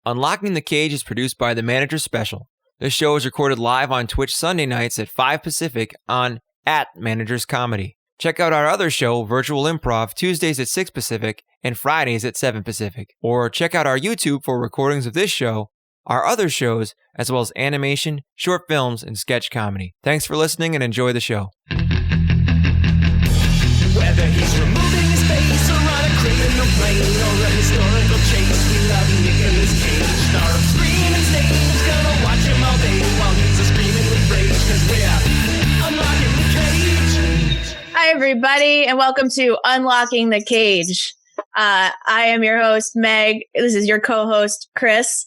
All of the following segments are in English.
Unlocking the Cage is produced by The Manager Special. This show is recorded live on Twitch Sunday nights at 5 Pacific on @Managers Comedy. Check out our other show, Virtual Improv, Tuesdays at 6 Pacific and Fridays at 7 Pacific. Or check out our YouTube for recordings of this show, our other shows, as well as animation, short films, and sketch comedy. Thanks for listening and enjoy the show. Whether he's removing his face or on a criminal plane or a historical chase, we love Nicolas Cage. Star of screen and stage, gonna watch him all day while he's a screaming with rage, cause we're unlocking the cage. Hi, everybody, and welcome to Unlocking the Cage. I am your host, Meg. This is your co-host, Chris.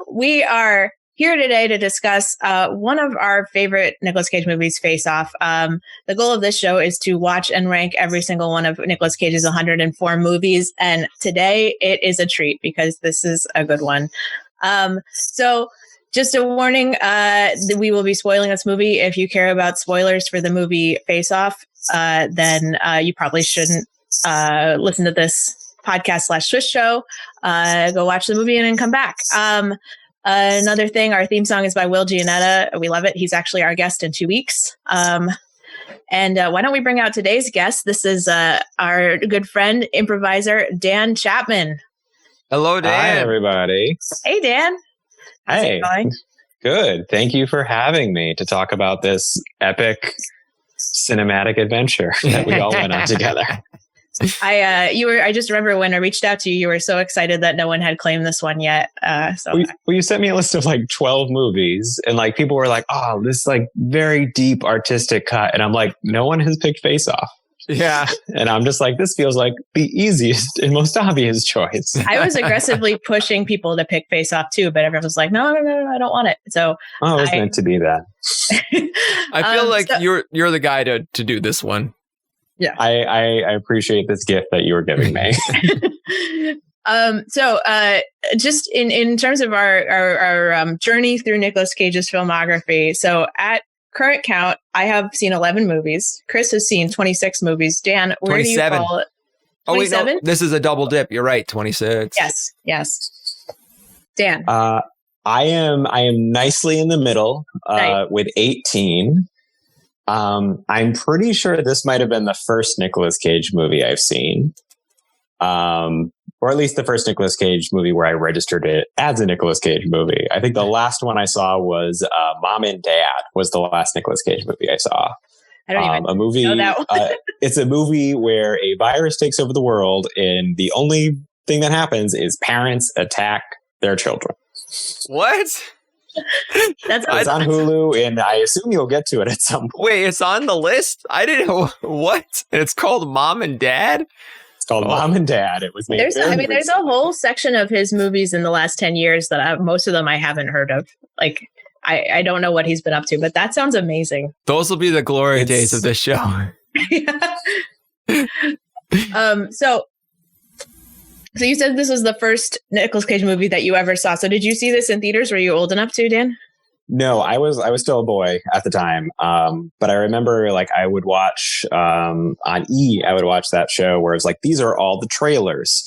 We are here today to discuss one of our favorite Nicolas Cage movies, Face Off. The goal of this show is to watch and rank every single one of Nicolas Cage's 104 movies, and today it is a treat because this is a good one. So just a warning, we will be spoiling this movie. If you care about spoilers for the movie Face Off, then you probably shouldn't listen to this podcast/Swiss show. Go watch the movie and then come back. Another thing, our theme song is by Will Gianetta. We love it. He's actually our guest in 2 weeks. And why don't we bring out today's guest? This is our good friend, improviser, Dan Chapman. Hello, Dan. Hi, everybody. Hey, Dan. How's it going? Good. Thank you for having me to talk about this epic cinematic adventure that we all went on together. I just remember when I reached out to you, you were so excited that no one had claimed this one yet. Well, you sent me a list of like 12 movies and like people were like, oh, this like very deep artistic cut. And I'm like, no one has picked Face Off. Yeah. And I'm just like, this feels like the easiest and most obvious choice. I was aggressively pushing people to pick Face Off too, but everyone was like, no, I don't want it. So it was meant to be that. I feel like you're the guy to do this one. Yeah, I appreciate this gift that you were giving me. So just in terms of our journey through Nicolas Cage's filmography. So at current count, I have seen 11 movies. Chris has seen 26 movies. Dan, where 27. do you fall? 27? Oh, wait, no, this is a double dip. You're right. 26. Yes. Dan. I am nicely in the middle with 18. I'm pretty sure this might have been the first Nicolas Cage movie I've seen. Or at least the first Nicolas Cage movie where I registered it as a Nicolas Cage movie. I think the last one I saw was Mom and Dad was the last Nicolas Cage movie I saw. I don't even a movie. know that one. It's a movie where a virus takes over the world and the only thing that happens is parents attack their children. What? It's on Hulu, and I assume you'll get to it at some point. Wait, it's on the list? I didn't know. What? And it's called Mom and Dad? It's called Mom and Dad. It was made. There's a whole section of his movies in the last 10 years that most of them I haven't heard of. Like, I don't know what he's been up to, but that sounds amazing. Those will be the glory days of this show. So you said this was the first Nicolas Cage movie that you ever saw. So did you see this in theaters? Were you old enough to, Dan? No, I was still a boy at the time. But I remember like I would watch on E! I would watch that show where it was like, these are all the trailers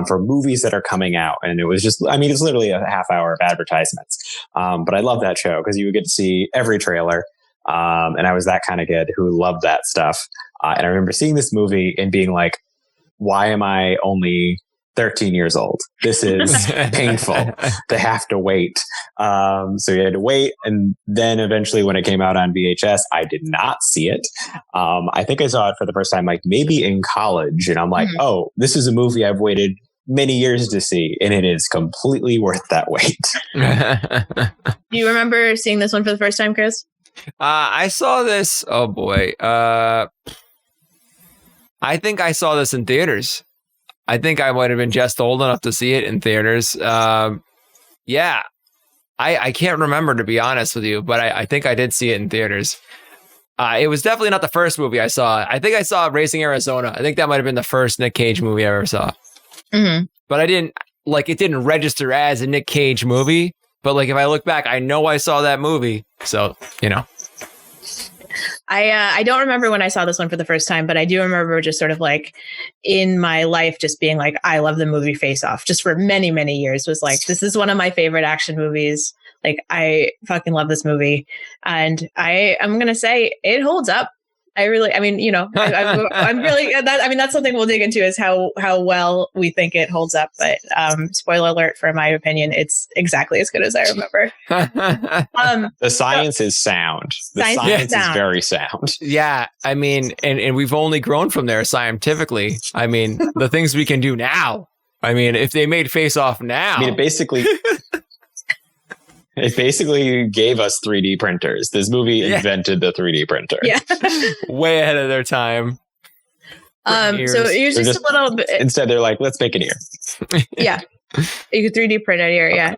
for movies that are coming out. And it was just, it's literally a half hour of advertisements. But I love that show because you would get to see every trailer. And I was that kind of kid who loved that stuff. And I remember seeing this movie and being like, why am I only 13 years old? This is painful to have to wait. So you had to wait. And then eventually when it came out on VHS, I did not see it. I think I saw it for the first time, like maybe in college. And I'm like, oh, this is a movie I've waited many years to see. And it is completely worth that wait. Do you remember seeing this one for the first time, Chris? I saw this. Oh, boy. I think I saw this in theaters. I think I might have been just old enough to see it in theaters. Yeah. I can't remember, to be honest with you, but I think I did see it in theaters. It was definitely not the first movie I saw. I think I saw Raising Arizona. I think that might have been the first Nick Cage movie I ever saw. Mm-hmm. But it didn't register as a Nick Cage movie. But like, if I look back, I know I saw that movie. So, I don't remember when I saw this one for the first time, but I do remember just sort of like in my life just being like, I love the movie Face Off. Just for many, many years was like, this is one of my favorite action movies. Like, I fucking love this movie. And I'm going to say it holds up. I'm really, that's something we'll dig into is how well we think it holds up. But spoiler alert, for my opinion, it's exactly as good as I remember. The science is sound. The science is very sound. Yeah. I mean, and we've only grown from there scientifically. I mean, the things we can do now. I mean, if they made Face Off now. I mean, it basically gave us 3D printers. This movie invented the 3D printer. Yeah. Way ahead of their time. So here's just a little bit. Instead, they're like, let's make an ear. Yeah. You could 3D print an ear. Yeah.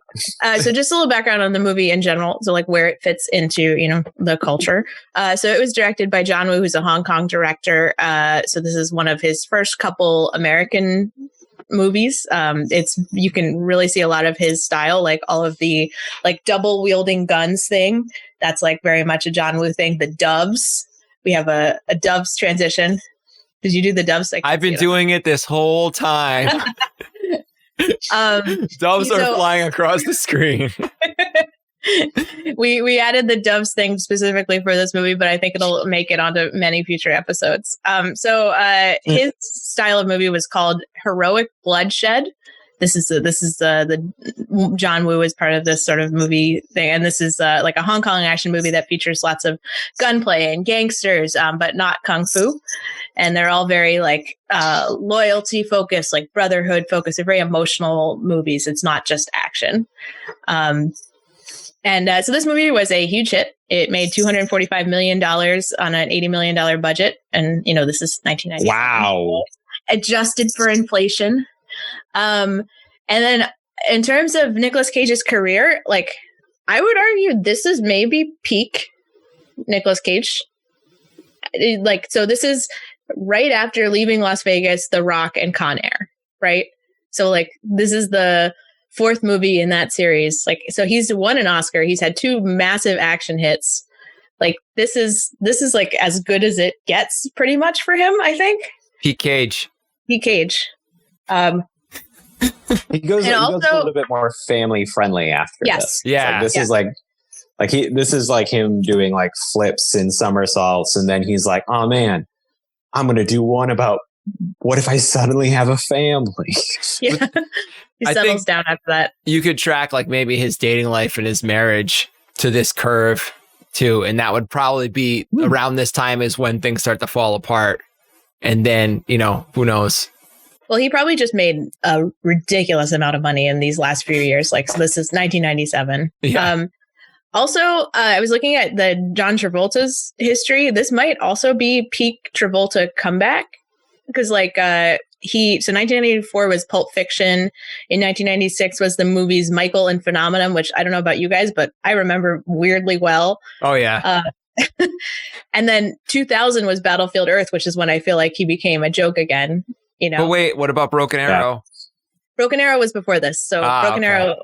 So just a little background on the movie in general. So like where it fits into, the culture. So it was directed by John Woo, who's a Hong Kong director. So this is one of his first couple American movies. You can really see a lot of his style, like all of the like double wielding guns thing. That's like very much a John Woo thing. The doves. We have a doves transition. Did you do the doves? I've been doing it this whole time. Doves are flying across the screen. We added the doves thing specifically for this movie, but I think it'll make it onto many future episodes. His style of movie was called Heroic Bloodshed. This is the John Woo is part of this sort of movie thing, and this is like a Hong Kong action movie that features lots of gunplay and gangsters, but not kung fu. And they're all very like loyalty focused, like brotherhood focused. They're very emotional movies. It's not just action. So this movie was a huge hit. It made $245 million on an $80 million budget. And, this is 1990. Wow. Adjusted for inflation. And then in terms of Nicolas Cage's career, like I would argue this is maybe peak Nicolas Cage. So this is right after leaving Las Vegas, The Rock, and Con Air, right? So like this is the fourth movie in that series. Like, so he's won an Oscar. He's had 2 massive action hits. Like this is like as good as it gets pretty much for him, I think. Peak Cage. He goes a little bit more family friendly after this. Yeah. This is like him doing like flips and somersaults, and then he's like, oh man, I'm gonna do one about what if I suddenly have a family? Yeah. He settles down after that. You could track like maybe his dating life and his marriage to this curve too. And that would probably be around this time is when things start to fall apart. And then, who knows? Well, he probably just made a ridiculous amount of money in these last few years. Like, so this is 1997. Yeah. Also, I was looking at the John Travolta's history. This might also be peak Travolta comeback because so 1984 was Pulp Fiction. In 1996 was the movies Michael and Phenomenon, which I don't know about you guys, but I remember weirdly well. Oh, yeah. And then 2000 was Battlefield Earth, which is when I feel like he became a joke again. But wait, what about Broken Arrow? Broken Arrow was before this. So Broken Arrow,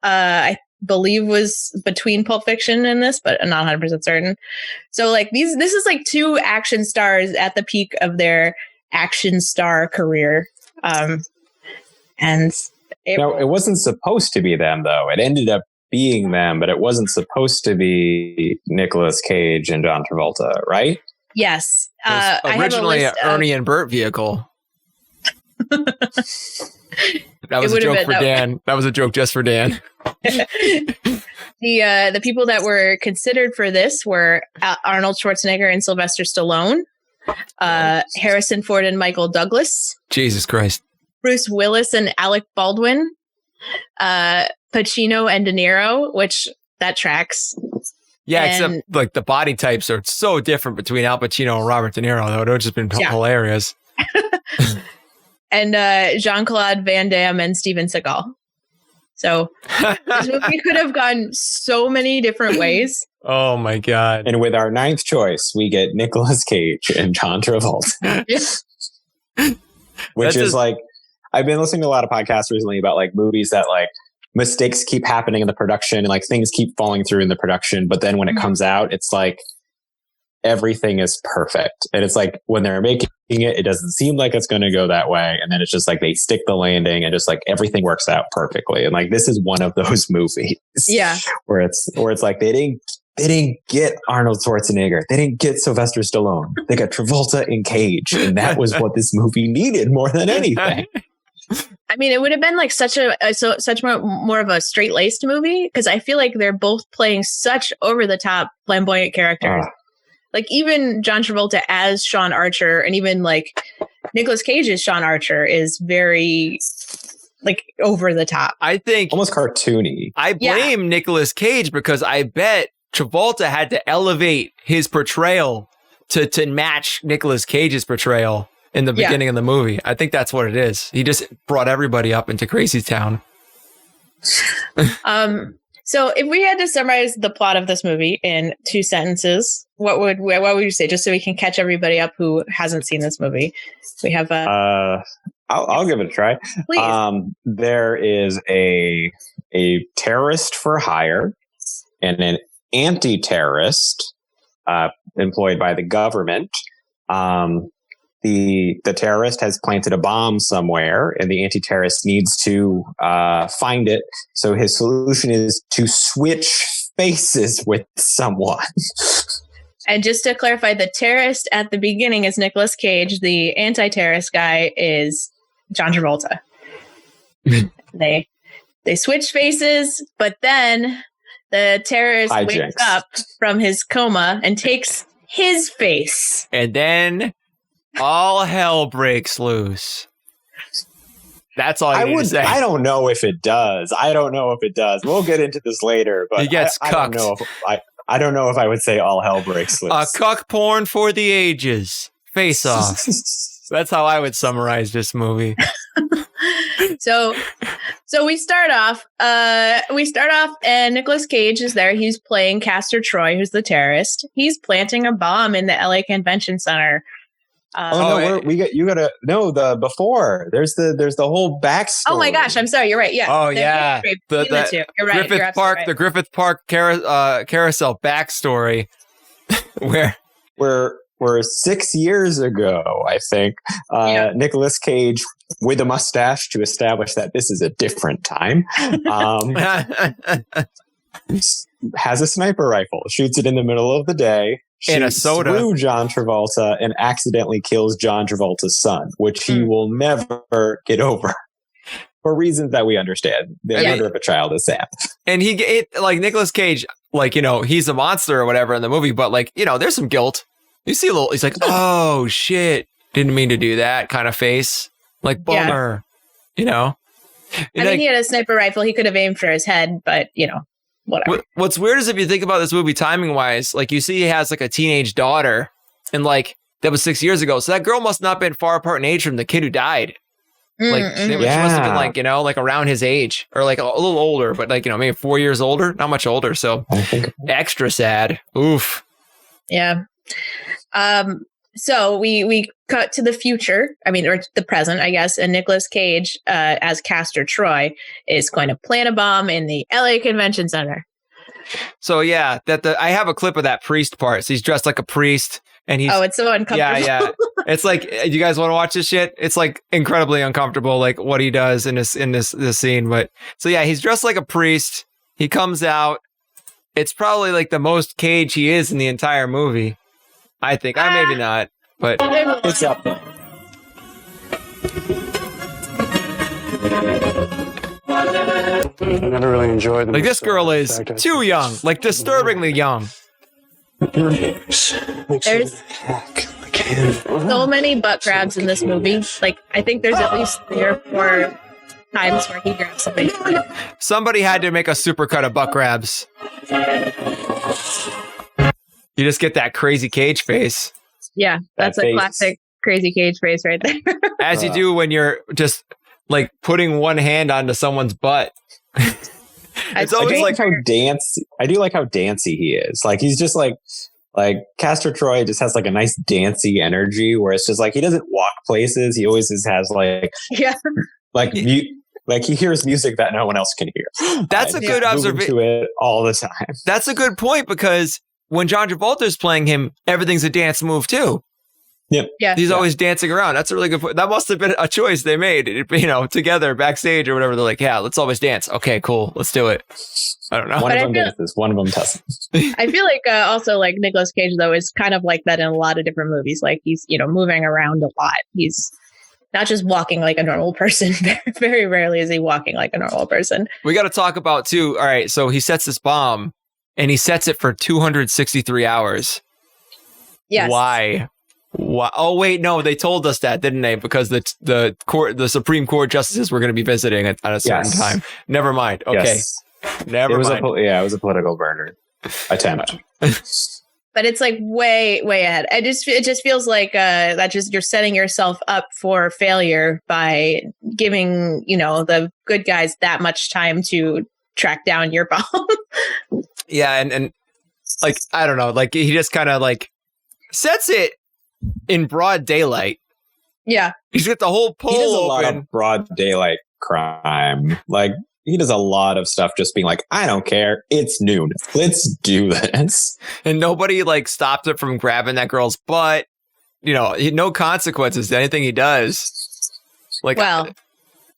I believe was between Pulp Fiction and this, but I'm not 100% certain. So like this is like 2 action stars at the peak of their action star career. And it wasn't supposed to be them though. It ended up being them, but it wasn't supposed to be Nicolas Cage and John Travolta, right? Yes. Originally an Ernie and Bert vehicle. That was a joke for Dan. That was a joke just for Dan. The people that were considered for this were Arnold Schwarzenegger and Sylvester Stallone, Harrison Ford and Michael Douglas, Jesus Christ, Bruce Willis and Alec Baldwin, Pacino and De Niro, which that tracks. Yeah, except like the body types are so different between Al Pacino and Robert De Niro, though. It would just been hilarious. And Jean-Claude Van Damme and Steven Seagal. So this movie could have gone so many different ways. Oh my God. And with our 9th choice, we get Nicolas Cage and John Travolta. Which is like, I've been listening to a lot of podcasts recently about like movies that like mistakes keep happening in the production and like things keep falling through in the production. But then when it comes out, it's like everything is perfect. And it's like when they're making it, it doesn't seem like it's going to go that way. And then it's just like they stick the landing and just like everything works out perfectly. And like this is one of those movies. Yeah. Where it's like they didn't get Arnold Schwarzenegger. They didn't get Sylvester Stallone. They got Travolta and Cage. And that was what this movie needed more than anything. I mean, it would have been like such more of a straight-laced movie, because I feel like they're both playing such over-the-top flamboyant characters. Like even John Travolta as Sean Archer, and even like Nicolas Cage as Sean Archer is very like over the top. I think almost cartoony. I blame Nicolas Cage because I bet Travolta had to elevate his portrayal to match Nicolas Cage's portrayal in the beginning of the movie. I think that's what it is. He just brought everybody up into Crazy Town. So if we had to summarize the plot of this movie in 2 sentences, what would you say, just so we can catch everybody up who hasn't seen this movie? We have I'll give it a try. Please. There is a terrorist for hire and an anti-terrorist employed by the government. The terrorist has planted a bomb somewhere, and the anti-terrorist needs to find it. So his solution is to switch faces with someone. And just to clarify, the terrorist at the beginning is Nicolas Cage. The anti-terrorist guy is John Travolta. They switch faces, but then the terrorist wakes up from his coma and takes his face. And then all hell breaks loose. That's all I need to say. I don't know if it does. We'll get into this later, but he gets cucked. I don't know if I would say all hell breaks loose. Cuck porn for the ages. Face Off. That's how I would summarize this movie. So we start off and Nicolas Cage is there. He's playing Castor Troy, who's the terrorist. He's planting a bomb in the LA Convention Center. You gotta know the before. There's the whole backstory. Oh my gosh, I'm sorry. You're right. Yeah. Oh yeah. You're right. Griffith Park, right. The Griffith Park carousel backstory, where 6 years ago, I think, Nicolas Cage with a mustache to establish that this is a different time. Has a sniper rifle, shoots it in the middle of the day. In a soda. Through John Travolta and accidentally kills John Travolta's son, which he will never get over for reasons that we understand. The murder of a child is sad. And like Nicolas Cage, like, he's a monster or whatever in the movie, but like, there's some guilt. You see he's like, oh shit, didn't mean to do that kind of face. Like, bummer, I mean, he had a sniper rifle. He could have aimed for his head, but, whatever. What's weird is if you think about this movie timing wise, like you see he has like a teenage daughter, and like that was 6 years ago. So that girl must not have been far apart in age from the kid who died. Like she must have been like, like around his age or like a little older, but like, maybe 4 years older, not much older. So extra sad. Oof. Yeah. So we cut to the future, or the present, I guess, and Nicolas Cage, as Castor Troy, is going to plant a bomb in the LA Convention Center. So I have a clip of that priest part. So he's dressed like a priest, and he's it's so uncomfortable. Yeah. It's like, you guys want to watch this shit? It's like incredibly uncomfortable, like what he does in this scene. But so he's dressed like a priest. He comes out. It's probably like the most Cage he is in the entire movie. I think. Maybe not, but it's up there. I never really enjoyed them. Like, this girl is too young, like disturbingly young. There's so many butt grabs in this movie. Like, I think there's at least 3 or 4 times where he grabs somebody. Somebody had to make a supercut of butt grabs. You just get that crazy Cage face. Yeah, that's a classic crazy Cage face right there. As you do when you're just like putting one hand onto someone's butt. It's always like how dancey. I do like how dancey he is. Like, he's just like Castor Troy just has like a nice dancey energy where it's just like he doesn't walk places. He always just has like he hears music that no one else can hear. That's a good observation. To it all the time. That's a good point, because when John Travolta's playing him, everything's a dance move too. Yep. Yeah. He's always dancing around. That's a really good point. That must have been a choice they made, together backstage or whatever. They're like, yeah, let's always dance. Okay, cool. Let's do it. I don't know. One of them dances, one of them doesn't. I feel like also like Nicolas Cage though is kind of like that in a lot of different movies. Like he's moving around a lot. He's not just walking like a normal person. Very rarely is he walking like a normal person. We got to talk about too. All right, so he sets this bomb, and he sets it for 263 hours. Yes. Why? Oh wait, no, they told us that, didn't they? Because the Supreme Court justices were going to be visiting at a certain time. Never mind. Okay, Yes. never mind. It was a political burner attempt. But it's like way ahead. It just feels like you're setting yourself up for failure by giving the good guys that much time to track down your bomb. Yeah, and like I don't know, like he just kind of like sets it in broad daylight. Yeah, He's got the whole pole He does a open. lot of broad daylight crime. Like he does a lot of stuff just being like, I don't care. It's noon. Let's do this. And nobody like stopped it from grabbing that girl's butt. No consequences to anything he does. Like, well,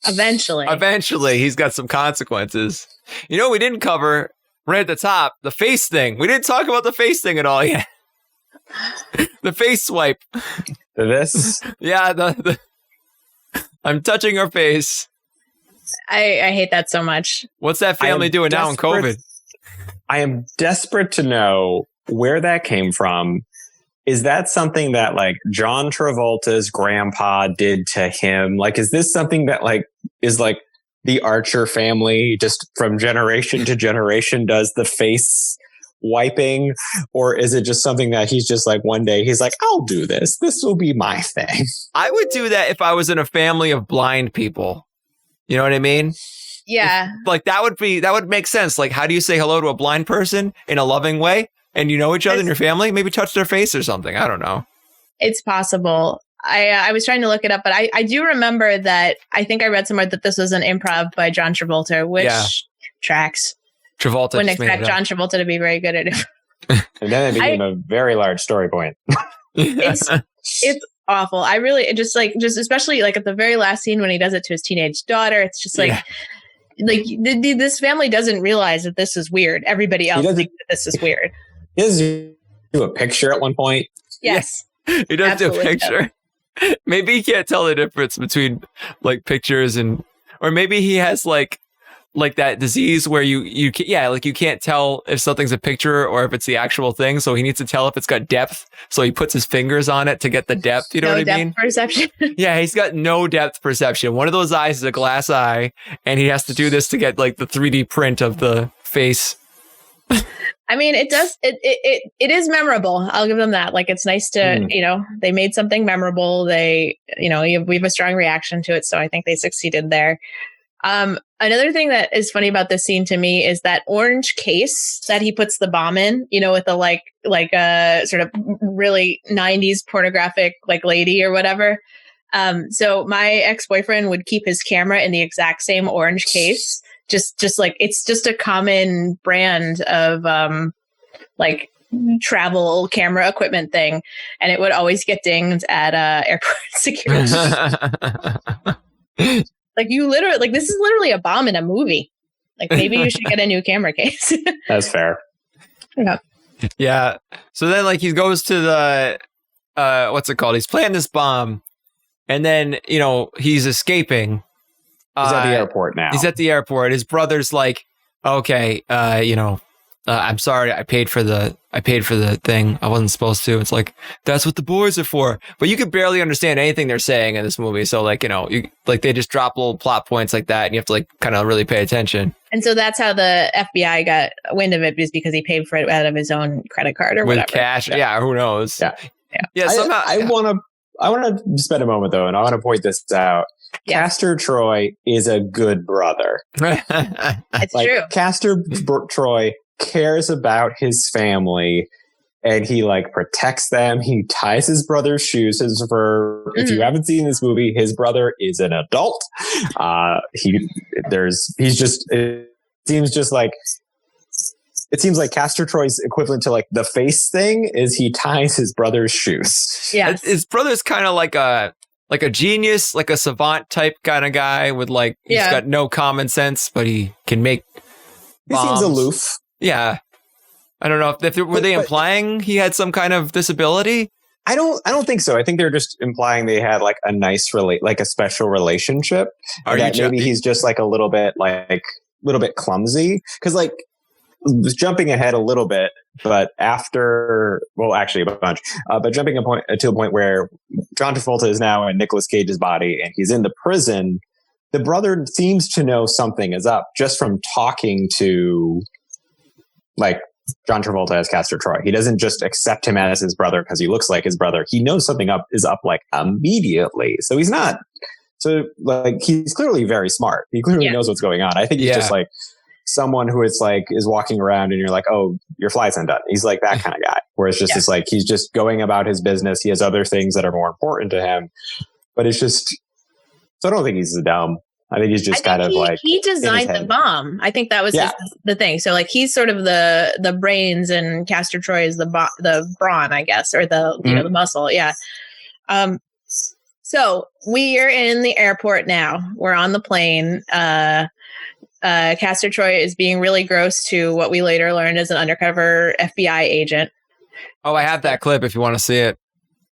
eventually he's got some consequences. We didn't cover right at the top, the face thing. We didn't talk about the face thing at all yet. The face swipe. This. Yeah, I'm touching her face. I hate that so much. What's that family doing now in COVID? I am desperate to know where that came from. Is that something that like John Travolta's grandpa did to him? Like, is this something that like is like the Archer family just from generation to generation does the face wiping? Or is it just something that he's just like one day he's like, I'll do this. This will be my thing. I would do that if I was in a family of blind people. You know what I mean? Yeah. That would make sense. Like, how do you say hello to a blind person in a loving way? And you know each other in your family? Maybe touch their face or something. I don't know. It's possible. I was trying to look it up, but I do remember that I think I read somewhere that this was an improv by John Travolta, which tracks. Travolta Wouldn't expect John Travolta to be very good at it. And then it became a very large story point. It's awful. I really just especially like at the very last scene when he does it to his teenage daughter. It's just like this family doesn't realize that this is weird. Everybody else thinks that this is weird. He does do a picture at one point. Yes. He does do a picture. Maybe he can't tell the difference between like pictures or maybe he has like that disease where you can't tell if something's a picture or if it's the actual thing. So he needs to tell if it's got depth. So he puts his fingers on it to get the depth. You know what I mean? Depth perception. Yeah, he's got no depth perception. One of those eyes is a glass eye, and he has to do this to get like the 3D print of the face. I mean, it does. It is memorable. I'll give them that. Like, it's nice to, they made something memorable. They, we have a strong reaction to it. So I think they succeeded there. Another thing that is funny about this scene to me is that orange case that he puts the bomb in, with the like sort of really 90s pornographic like lady or whatever. So my ex-boyfriend would keep his camera in the exact same orange case. Just like it's just a common brand of like travel camera equipment thing, and it would always get dinged at airport security. Like you literally, like this is literally a bomb in a movie. Like maybe you should get a new camera case. That's fair. Yeah. Yeah. So then like he goes to the what's it called? He's planting this bomb, and then he's escaping. He's at the airport now. He's at the airport. His brother's like, okay, I'm sorry. I paid for the thing. I wasn't supposed to. It's like, that's what the boys are for. But you could barely understand anything they're saying in this movie. So like, they just drop little plot points like that, and you have to like kind of really pay attention. And so that's how the FBI got wind of it, is because he paid for it out of his own credit card or with whatever. Cash. Yeah. Who knows? Yeah. Somehow I want to spend a moment though, and I want to point this out. Yeah. Castor Troy is a good brother. It's true. Castor Troy cares about his family, and he like protects them. He ties his brother's shoes. If you haven't seen this movie, his brother is an adult. It seems just like it seems like Castor Troy's equivalent to like the face thing is he ties his brother's shoes. Yes. His brother's kind of like a genius, like a savant type kind of guy with like, he's got no common sense, but he can make bombs. He seems aloof. Yeah. I don't know if were they implying he had some kind of disability? I don't think so. I think they're just implying they had like a nice like a special relationship. Maybe he's just like a little bit clumsy. Cause like jumping ahead a little bit, but actually a bunch, but jumping to a point where John Travolta is now in Nicolas Cage's body and he's in the prison. The brother seems to know something is up just from talking to like John Travolta as Castor Troy. He doesn't just accept him as his brother because he looks like his brother. He knows something is up like immediately. So he's not. So like he's clearly very smart. He clearly knows what's going on. I think he's just like someone who is walking around and you're like, oh, your flight's undone. He's like that kind of guy. Where it's just it's like he's just going about his business. He has other things that are more important to him. But it's just. So I don't think he's dumb. I think he's just he designed the bomb. I think that was the thing. So like he's sort of the brains and Castor Troy is the brawn, I guess, or the the muscle. Yeah. So we are in the airport now. We're on the plane. Castor Troy is being really gross to what we later learned is an undercover FBI agent. Oh, I have that clip if you want to see it.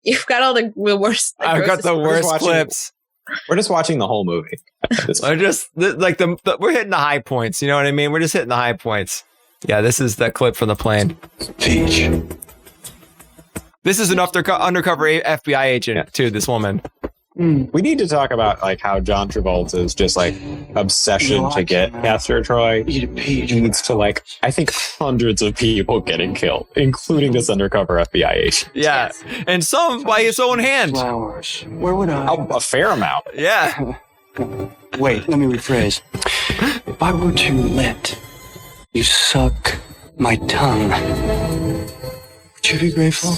You've got all the worst. I've got the worst clips. We're just watching the whole movie. We're just like we're hitting the high points. You know what I mean? We're just hitting the high points. Yeah, this is that clip from the plane. Peach. This is an undercover FBI agent too. This woman. We need to talk about like how John Travolta's just like obsession to get Castor Troy leads to like I think hundreds of people getting killed, including this undercover FBI agent. Yeah, and some by his own hand. Flowers. Where would I? A fair amount. Yeah. Wait, let me rephrase. If I were to let you suck my tongue, would you be grateful?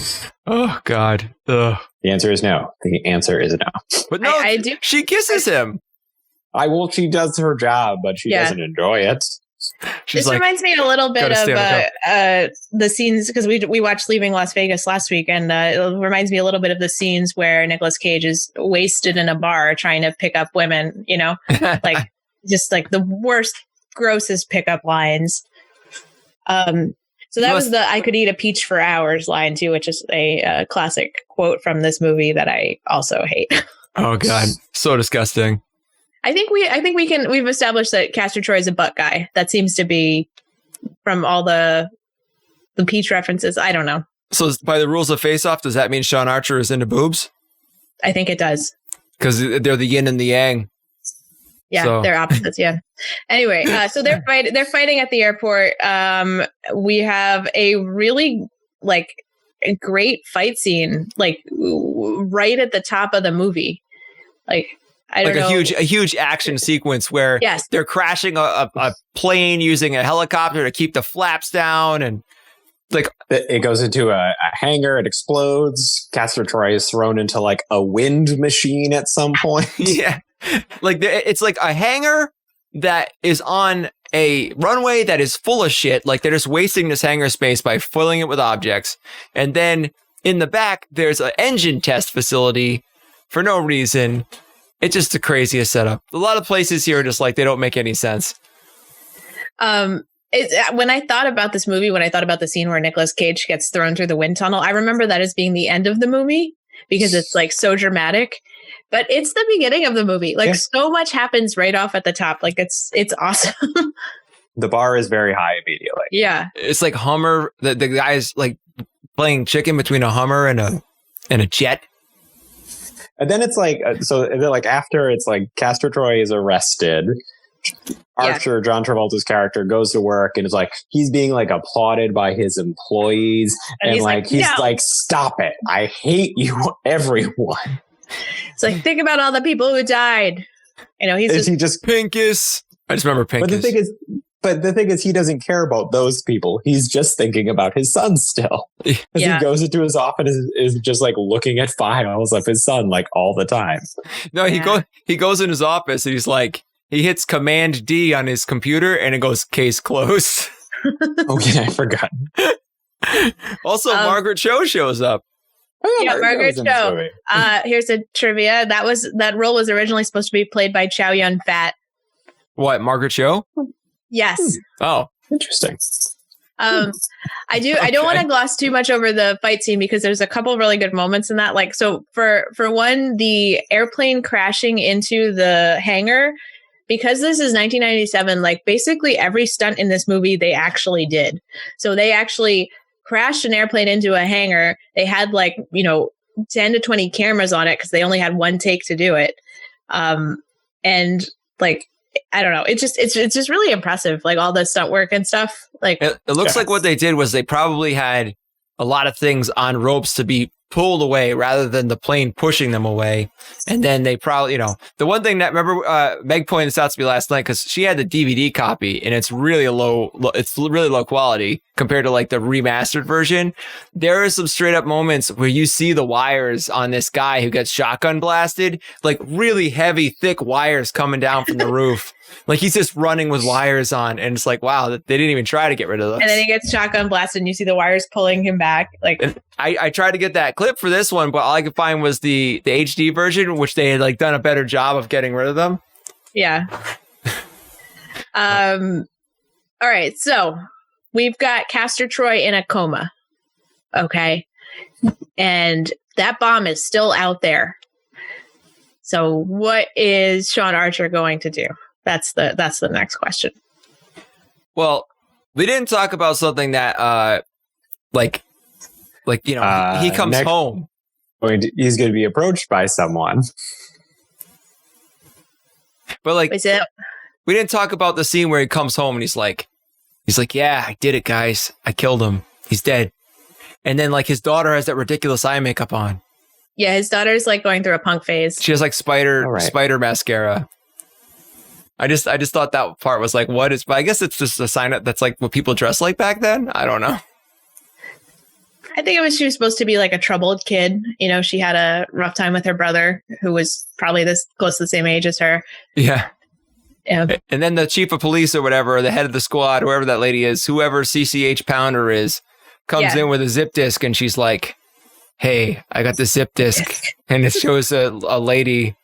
Oh God. Ugh. The answer is no. The answer is no. But no, I do. She kisses him. She does her job, but she doesn't enjoy it. This reminds me a little bit of the scenes because we watched Leaving Las Vegas last week, and it reminds me a little bit of the scenes where Nicolas Cage is wasted in a bar trying to pick up women. You know, like just like the worst, grossest pickup lines. So that was the "I could eat a peach for hours" line too, which is a classic quote from this movie that I also hate. Oh God, so disgusting. I think we've established that Castor Troy is a butt guy. That seems to be from all the peach references. I don't know. So by the rules of Face Off, does that mean Sean Archer is into boobs? I think it does. Because they're the yin and the yang. Yeah, they're opposites. Yeah. Anyway, so they're fighting at the airport. We have a really a great fight scene, right at the top of the movie. I don't know. A huge action sequence where they're crashing a plane using a helicopter to keep the flaps down, and it goes into a hangar. It explodes. Castor Troy is thrown into a wind machine at some point. Yeah. It's like a hangar that is on a runway that is full of shit. Like they're just wasting this hangar space by filling it with objects. And then in the back, there's an engine test facility for no reason. It's just the craziest setup. A lot of places here are just they don't make any sense. When I thought about this movie, when I thought about the scene where Nicolas Cage gets thrown through the wind tunnel, I remember that as being the end of the movie because it's so dramatic. But it's the beginning of the movie. So much happens right off at the top. It's awesome. The bar is very high immediately. Yeah. It's like Hummer. The guy's playing chicken between a Hummer and a jet. And then it's after it's Castor Troy is arrested. Archer, John Travolta's character, goes to work and is he's being applauded by his employees. And he's stop it. I hate you, everyone. It's think about all the people who died. He's just Pincus. I just remember Pincus. But the thing is, he doesn't care about those people. He's just thinking about his son still. Because he goes into his office is just looking at files of his son all the time. No, he goes in his office and he's he hits Command D on his computer and it goes case closed. Okay, I forgot. Also, Margaret Cho shows up. Oh, Yeah, Margaret was in this Cho. movie. Here's a trivia. That role was originally supposed to be played by Chow Yun-fat. What, Margaret Cho? Yes. Oh, Interesting. I don't want to gloss too much over the fight scene because there's a couple really good moments in that. Like, so for one, the airplane crashing into the hangar, because this is 1997, like basically every stunt in this movie they actually did. So they actually crashed an airplane into a hangar. They had 10 to 20 cameras on it because they only had one take to do it. And like, I don't know. It's just really impressive. Like all the stunt work and stuff. Like it looks like what they did was they probably had a lot of things on ropes to be pulled away rather than the plane pushing them away. And then they probably, the one thing that Meg pointed this out to me last night because she had the DVD copy and it's really really low quality compared to like the remastered version. There are some straight up moments where you see the wires on this guy who gets shotgun blasted, like really heavy, thick wires coming down from the roof. Like he's just running with wires on, and it's like, wow, they didn't even try to get rid of those. And then he gets shotgun blasted, and you see the wires pulling him back. Like I tried to get that clip for this one, but all I could find was the HD version, which they had like done a better job of getting rid of them. Yeah. All right, so we've got Castor Troy in a coma. Okay, and that bomb is still out there. So what is Sean Archer going to do? That's the next question. Well, we didn't talk about something that he comes home. He's going to be approached by someone. But like, Is it? we didn't talk about the scene where he comes home and he's like, yeah, I did it, guys. I killed him. He's dead. And then like his daughter has that ridiculous eye makeup on. Yeah, his daughter's like going through a punk phase. She has like spider mascara. I just thought that part was like, what is? But I guess it's just a sign that's like what people dress like back then. I don't know. I think she was supposed to be like a troubled kid. She had a rough time with her brother, who was probably close to the same age as her. Yeah. Yeah. And then the chief of police or whatever, or the head of the squad, whoever that lady is, whoever CCH Pounder is, comes in with a zip disc and she's like, hey, I got the zip disc. And it shows a lady,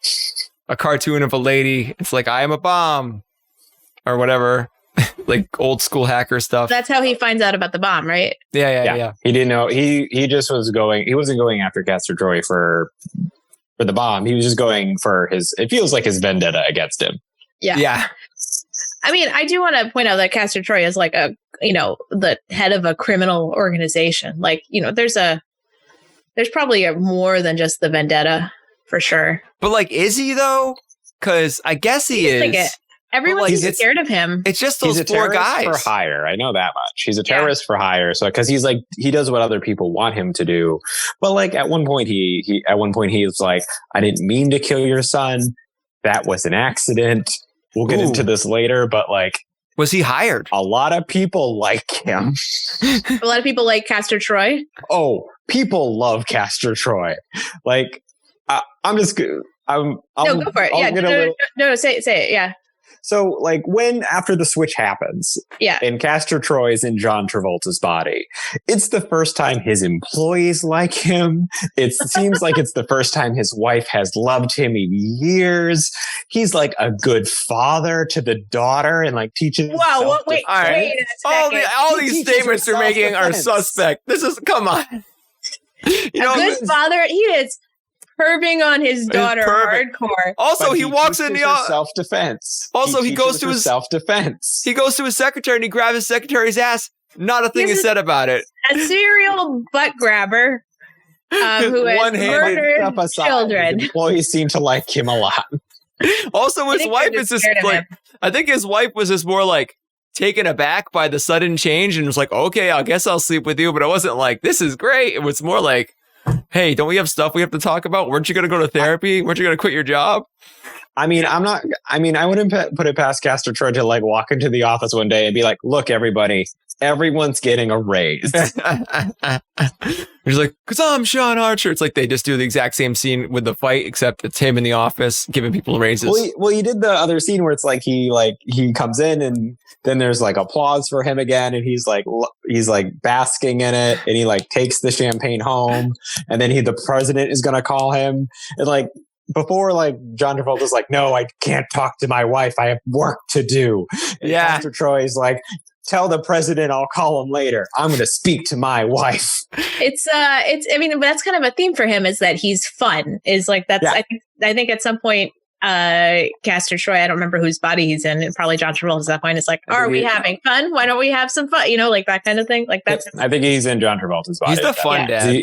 a cartoon of a lady. It's like, I am a bomb or whatever. Like old school hacker stuff. That's how he finds out about the bomb, right? Yeah. He didn't know. He just was going. He wasn't going after Castor Troy for the bomb. He was just going for his. It feels like his vendetta against him. Yeah. I mean, I do want to point out that Castor Troy is like the head of a criminal organization. Like, there's probably more than just the vendetta for sure. But like, is he though? Because I guess he is. Like everyone's like, scared of him. It's just those four guys for hire. I know that much. He's a terrorist for hire. So because he's like, he does what other people want him to do. But like at one point he was like, I didn't mean to kill your son. That was an accident. We'll get into this later, but like, was he hired? A lot of people like him. A lot of people like Castor Troy. Oh, people love Castor Troy. Like, I'm just. Go for it. No, say it. Yeah. So, like, after the switch happens, and Castor Troy's in John Travolta's body, it's the first time his employees like him. It seems like it's the first time his wife has loved him in years. He's like a good father to the daughter and like teaches. Wow! Wait a second. All these statements you're making are suspect. Come on. A good father. He is perving on his daughter hardcore. Also, he walks in the self-defense. Also, he goes to his self-defense. He goes to his secretary and he grabs his secretary's ass. Not a thing is said about it. A serial butt grabber who has murdered children. His employees seem to like him a lot. Also, his wife is just like, I think his wife was just more like taken aback by the sudden change and was like, okay, I guess I'll sleep with you. But it wasn't like, this is great. It was more like, hey, don't we have stuff we have to talk about? Weren't you going to go to therapy? Weren't you going to quit your job? I wouldn't put it past Castor Troy to like walk into the office one day and be like, look, everybody, everyone's getting a raise. He's like, because I'm Sean Archer. It's like they just do the exact same scene with the fight, except it's him in the office giving people raises. Well, you did the other scene where it's like he comes in and then there's like applause for him again, and he's like basking in it, and he like takes the champagne home, and then the president is gonna call him, and like before, like John Travolta's like, no, I can't talk to my wife, I have work to do. And Castor Troy's like, tell the president I'll call him later. I'm going to speak to my wife. I mean, that's kind of a theme for him, is that he's fun. Is like, that's, yeah. I think at some point, Castor Troy, I don't remember whose body he's in, and probably John Travolta at that point is like, are we having fun? Why don't we have some fun? You know, like that kind of thing. Like that's, I think he's in John Travolta's body. He's the fun dad.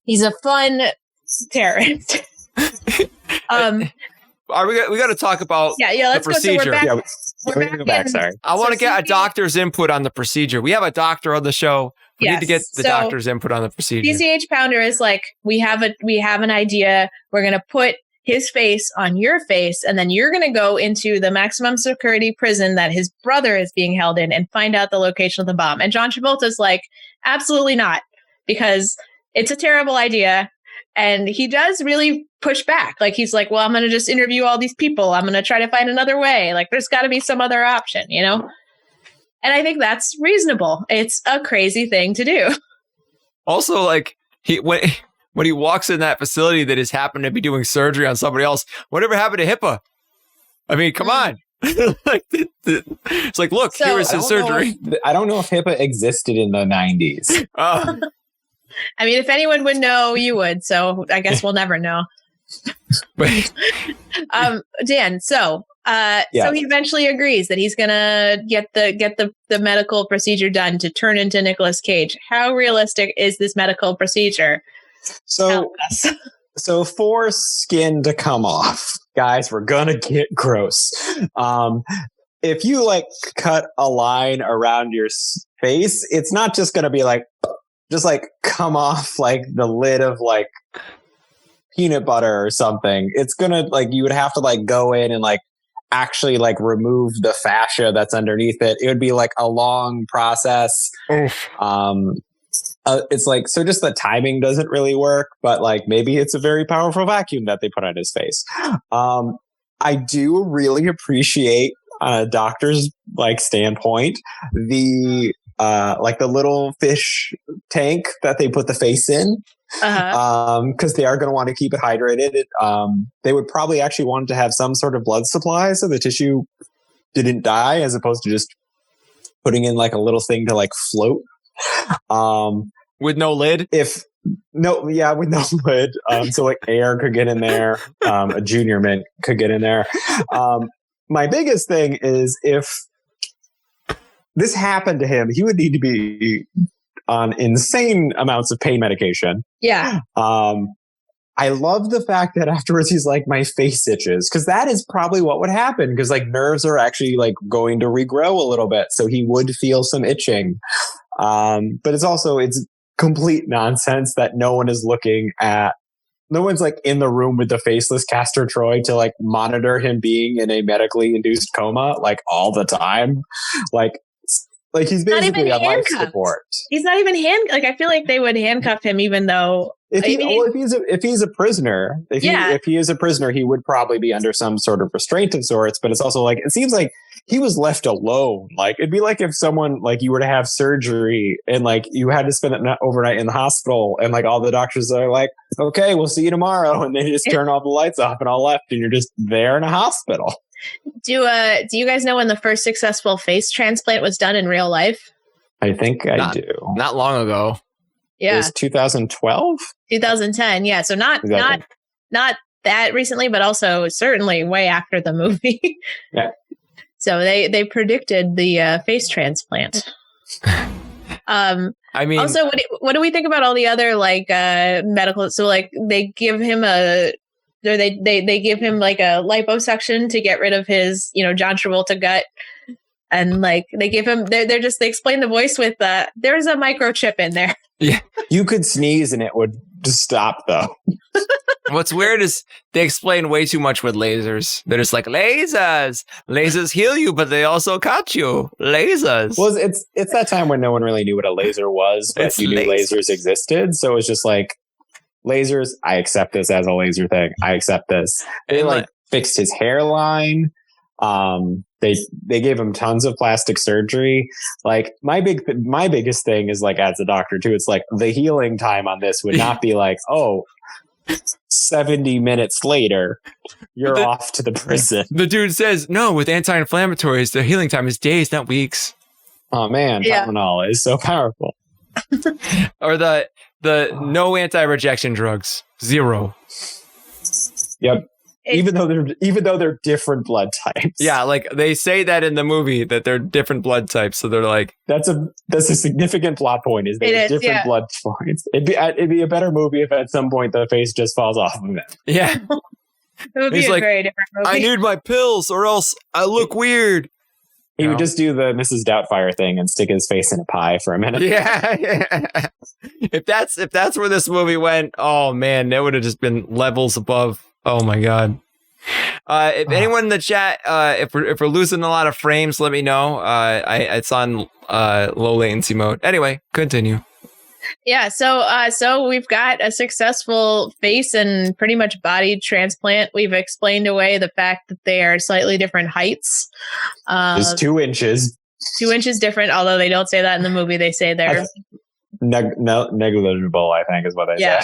He's a fun terrorist. We got to talk about let's the procedure. Go. So we're back. Sorry. I want to get a doctor's input on the procedure. We have a doctor on the show. We need to get the doctor's input on the procedure. PCH Pounder is like, we have an idea. We're going to put his face on your face, and then you're going to go into the maximum security prison that his brother is being held in and find out the location of the bomb. And John Travolta's like, absolutely not, because it's a terrible idea. And he does really push back. Like, he's like, well, I'm going to just interview all these people. I'm going to try to find another way. Like, there's got to be some other option, you know? And I think that's reasonable. It's a crazy thing to do. Also, like, when he walks in that facility that has happened to be doing surgery on somebody else, whatever happened to HIPAA? I mean, come on. It's like, look, here is his surgery. I don't know if HIPAA existed in the 90s. I mean, if anyone would know, you would. So I guess we'll never know. Dan, so he eventually agrees that he's gonna get the medical procedure done to turn into Nicolas Cage. How realistic is this medical procedure? So for skin to come off, guys, we're gonna get gross. If you like cut a line around your face, it's not just gonna be like just like come off like the lid of like peanut butter or something. It's gonna like, you would have to like go in and like actually like remove the fascia that's underneath it. It would be like a long process. It's like, so just the timing doesn't really work, but like maybe it's a very powerful vacuum that they put on his face. I do really appreciate on a doctor's like standpoint, the little fish tank that they put the face in, because they are going to want to keep it hydrated. They would probably actually want to have some sort of blood supply so the tissue didn't die, as opposed to just putting in like a little thing to like float. With no lid? With no lid. So like air could get in there. A junior mint could get in there. My biggest thing is, if this happened to him, he would need to be on insane amounts of pain medication. Yeah. I love the fact that afterwards he's like, my face itches, because that is probably what would happen, because like nerves are actually like going to regrow a little bit, so he would feel some itching. But it's complete nonsense that no one's like in the room with the faceless Castor Troy to like monitor him being in a medically induced coma like all the time. Like he's basically on life support. He's not even I feel like they would handcuff him, even though if he's a prisoner, if he is a prisoner, he would probably be under some sort of restraint of sorts. But it's also like, it seems like he was left alone. Like, it'd be like if someone like you were to have surgery and like you had to spend an overnight in the hospital, and like all the doctors are like, okay, we'll see you tomorrow, and they just turn all the lights off and all left, and you're just there in a hospital. Do you guys know when the first successful face transplant was done in real life? I think I do. Not long ago. Yeah. It was 2012? 2010, yeah. So not that recently, but also certainly way after the movie. Yeah. So they predicted the face transplant. I mean, also, what do we think about all the other like medical? So like they give him they give him like a liposuction to get rid of his, John Travolta gut. And like they give him, they explain the voice with, there's a microchip in there. Yeah. You could sneeze and it would just stop though. What's weird is they explain way too much with lasers. They're just like, lasers heal you, but they also cut you. Lasers. Well, it's that time when no one really knew what a laser was, but It's you knew lasers existed. So it was just like, lasers, I accept this as a laser thing. I accept this. They like fixed his hairline. They gave him tons of plastic surgery. Like my biggest thing is like, as a doctor too, it's like the healing time on this would not be like, 70 minutes later, you're off to the prison. The dude says, no, with anti-inflammatories, the healing time is days, not weeks. Oh man, Tylenol is so powerful. Or the no anti-rejection drugs. 0. Yep. Even though they're different blood types. Yeah, like they say that in the movie that they're different blood types. So they're like, that's a significant plot point. Is they're different blood points. It'd be a better movie if at some point the face just falls off of it. Yeah. It would be a very different movie. I need my pills or else I look weird. He would just do the Mrs. Doubtfire thing and stick his face in a pie for a minute. Yeah. If that's where this movie went, oh man, that would have just been levels above. Oh my god. If anyone in the chat, if we're losing a lot of frames, let me know. It's on low latency mode. Anyway, continue. Yeah, so we've got a successful face and pretty much body transplant. We've explained away the fact that they are slightly different heights. It's 2 inches. 2 inches different, although they don't say that in the movie. They say they're negligible, I think is what they say.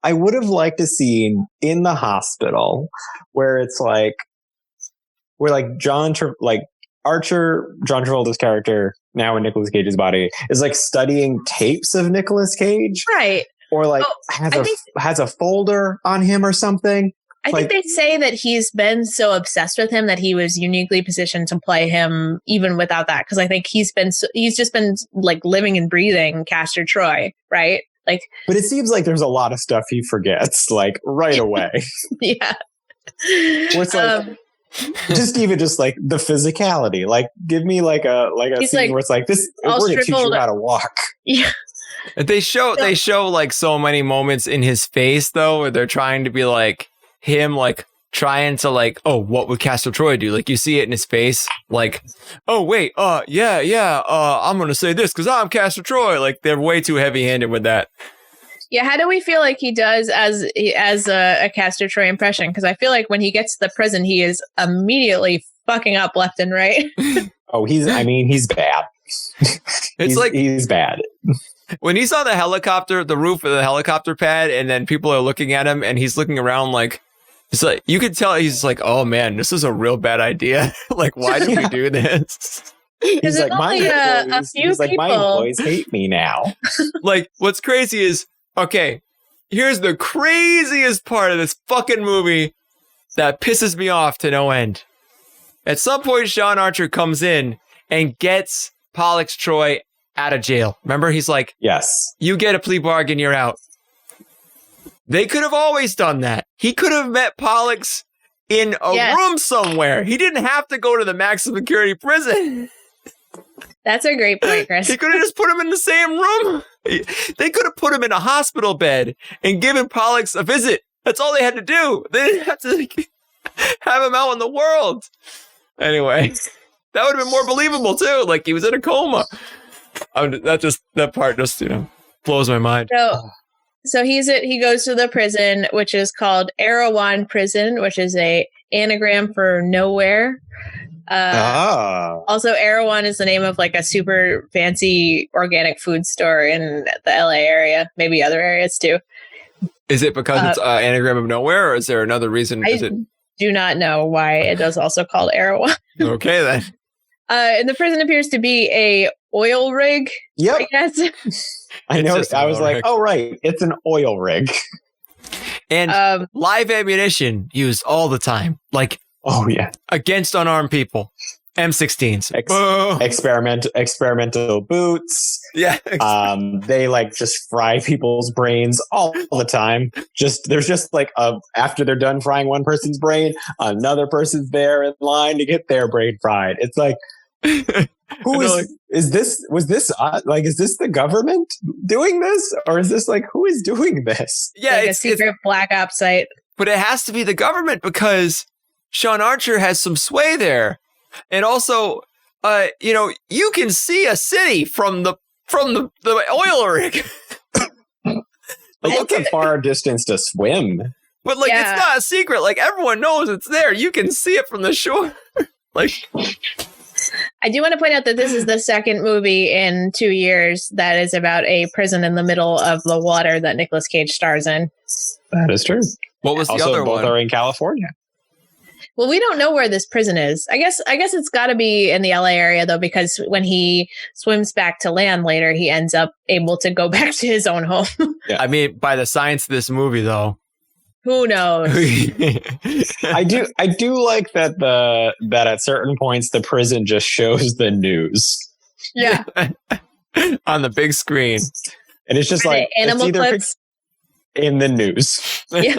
I would have liked a scene in the hospital where it's like John Travolta's character, now in Nicolas Cage's body, is like studying tapes of Nicolas Cage, right? Or like has a folder on him or something. I think they say that he's been so obsessed with him that he was uniquely positioned to play him even without that. Because I think he's just been like living and breathing Castor Troy, right? Like, but it seems like there's a lot of stuff he forgets, like right away. Yeah. Where it's like, just like the physicality. Like, give me like a scene where it's like this. We're going to teach you how to walk. Yeah. They show like so many moments in his face though, where they're trying to be like him, like trying to like, oh, what would Castor Troy do? Like you see it in his face, like, oh wait, I'm gonna say this because I'm Castor Troy. Like they're way too heavy-handed with that. Yeah, how do we feel like he does as a Castor Troy impression? Because I feel like when he gets to the prison, he is immediately fucking up left and right. Oh, he's bad. He's bad. When he's on the helicopter, the roof of the helicopter pad, and then people are looking at him, and he's looking around like. It's like, you can tell he's like, oh man, this is a real bad idea. Like, why did we do this? He's like, my employees hate me now. Like, what's crazy is, okay, here's the craziest part of this fucking movie that pisses me off to no end. At some point, Sean Archer comes in and gets Pollux Troy out of jail. Remember, he's like, yes, you get a plea bargain, you're out. They could have always done that. He could have met Pollux in a room somewhere. He didn't have to go to the maximum security prison. That's a great point, Chris. He could have just put him in the same room. They could have put him in a hospital bed and given Pollux a visit. That's all they had to do. They didn't have to have him out in the world. Anyway, that would have been more believable too. Like he was in a coma. That part just, blows my mind. So he goes to the prison, which is called Erewhon Prison, which is a anagram for nowhere. Also, Erewhon is the name of like a super fancy organic food store in the LA area, maybe other areas too. Is it because it's an anagram of nowhere, or is there another reason? I do not know why it is also called Erewhon. Okay, then. And the prison appears to be a oil rig. Yep. I guess. I know. I was like, oh, right. It's an oil rig. And live ammunition used all the time. Like, oh, yeah. Against unarmed people. M16s. Experimental boots. Yeah. They like just fry people's brains all the time. There's just like after they're done frying one person's brain, another person's there in line to get their brain fried. It's like, Who is this? Was this like? Is this the government doing this, or is this like who is doing this? Yeah, like a secret black ops site. But it has to be the government because Sean Archer has some sway there, and also, you can see a city from the oil rig. It's a far distance to swim. But it's not a secret. Like everyone knows it's there. You can see it from the shore. I do want to point out that this is the second movie in 2 years that is about a prison in the middle of the water that Nicolas Cage stars in. That is true. What was the also, other both one? are in California. Well, we don't know where this prison is. I guess it's got to be in the LA area, though, because when he swims back to land later, he ends up able to go back to his own home. I mean, by the science of this movie, though. Who knows? I do like that at certain points the prison just shows the news. Yeah. On the big screen. And it's just like animal clips in the news. Yeah.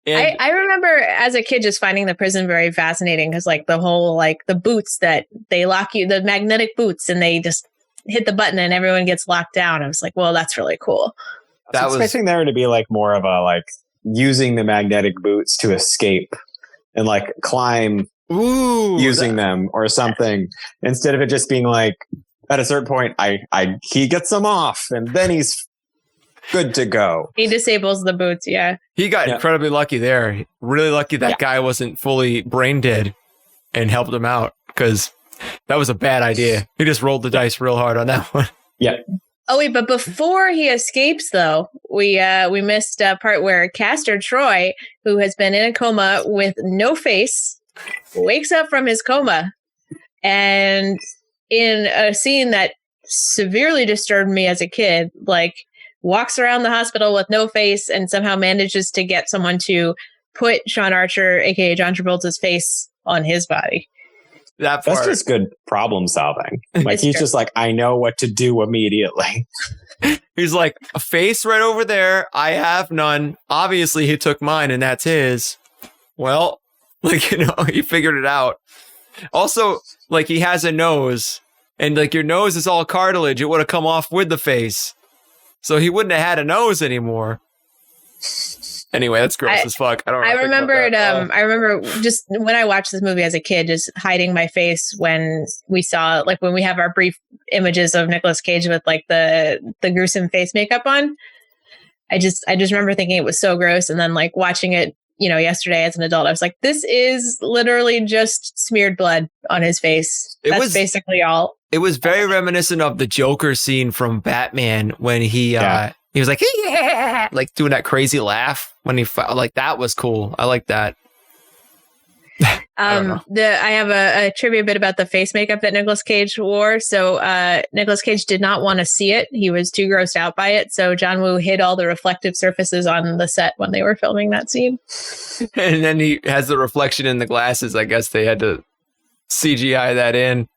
I remember as a kid just finding the prison very fascinating because like the whole the boots that they lock you, the magnetic boots, and they just hit the button and everyone gets locked down. I was like, well, that's really cool. I was expecting there to be more of a using the magnetic boots to escape and climb using them or something, instead of it just being at a certain point he gets them off and then he's good to go. He disables the boots. Yeah, he got incredibly lucky there. Really lucky that guy wasn't fully brain dead and helped him out, because that was a bad idea. He just rolled the dice real hard on that one. Yeah. Oh wait, but before he escapes, though, we missed a part where Castor Troy, who has been in a coma with no face, wakes up from his coma, and in a scene that severely disturbed me as a kid, walks around the hospital with no face and somehow manages to get someone to put Sean Archer, aka John Travolta's face on his body. That's just good problem solving. He's just I know what to do immediately. He's like, a face right over there. I have none. Obviously, he took mine and that's his. Well, he figured it out. Also, he has a nose, and your nose is all cartilage. It would have come off with the face. So he wouldn't have had a nose anymore. Anyway, that's gross as fuck. I remember just when I watched this movie as a kid, just hiding my face when we saw when we have our brief images of Nicolas Cage with the gruesome face makeup on. I just remember thinking it was so gross, and then watching it, yesterday as an adult, I was like, this is literally just smeared blood on his face. That's basically all. It was very reminiscent of the Joker scene from Batman when he was doing that crazy laugh when he that was cool. I like that. I have a trivia bit about the face makeup that Nicolas Cage wore. So Nicolas Cage did not want to see it. He was too grossed out by it. So John Woo hid all the reflective surfaces on the set when they were filming that scene. And then he has the reflection in the glasses. I guess they had to CGI that in.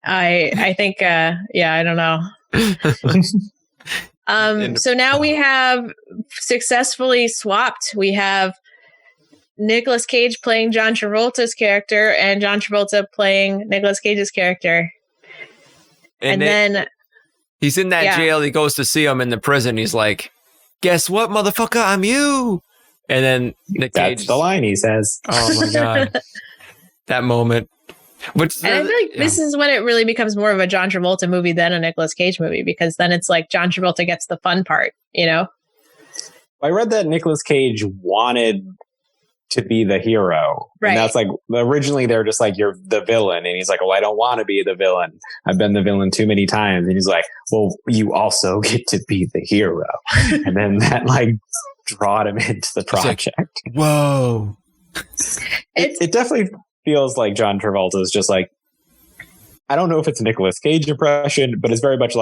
I think, I don't know. So now we have successfully swapped. We have Nicolas Cage playing John Travolta's character and John Travolta playing Nicolas Cage's character. And then he's in that jail. He goes to see him in the prison. He's like, guess what, motherfucker? I'm you. And then Nick Cage. That's the line he says. Oh my God. That moment. And I feel this is when it really becomes more of a John Travolta movie than a Nicolas Cage movie, because then it's John Travolta gets the fun part, I read that Nicolas Cage wanted to be the hero. Right. And that's originally they're just you're the villain. And he's like, well, I don't want to be the villain. I've been the villain too many times. And he's like, well, you also get to be the hero. And then that drawed him into the project. Whoa. It definitely feels like John Travolta is just I don't know if it's a Nicolas Cage impression, but it's very much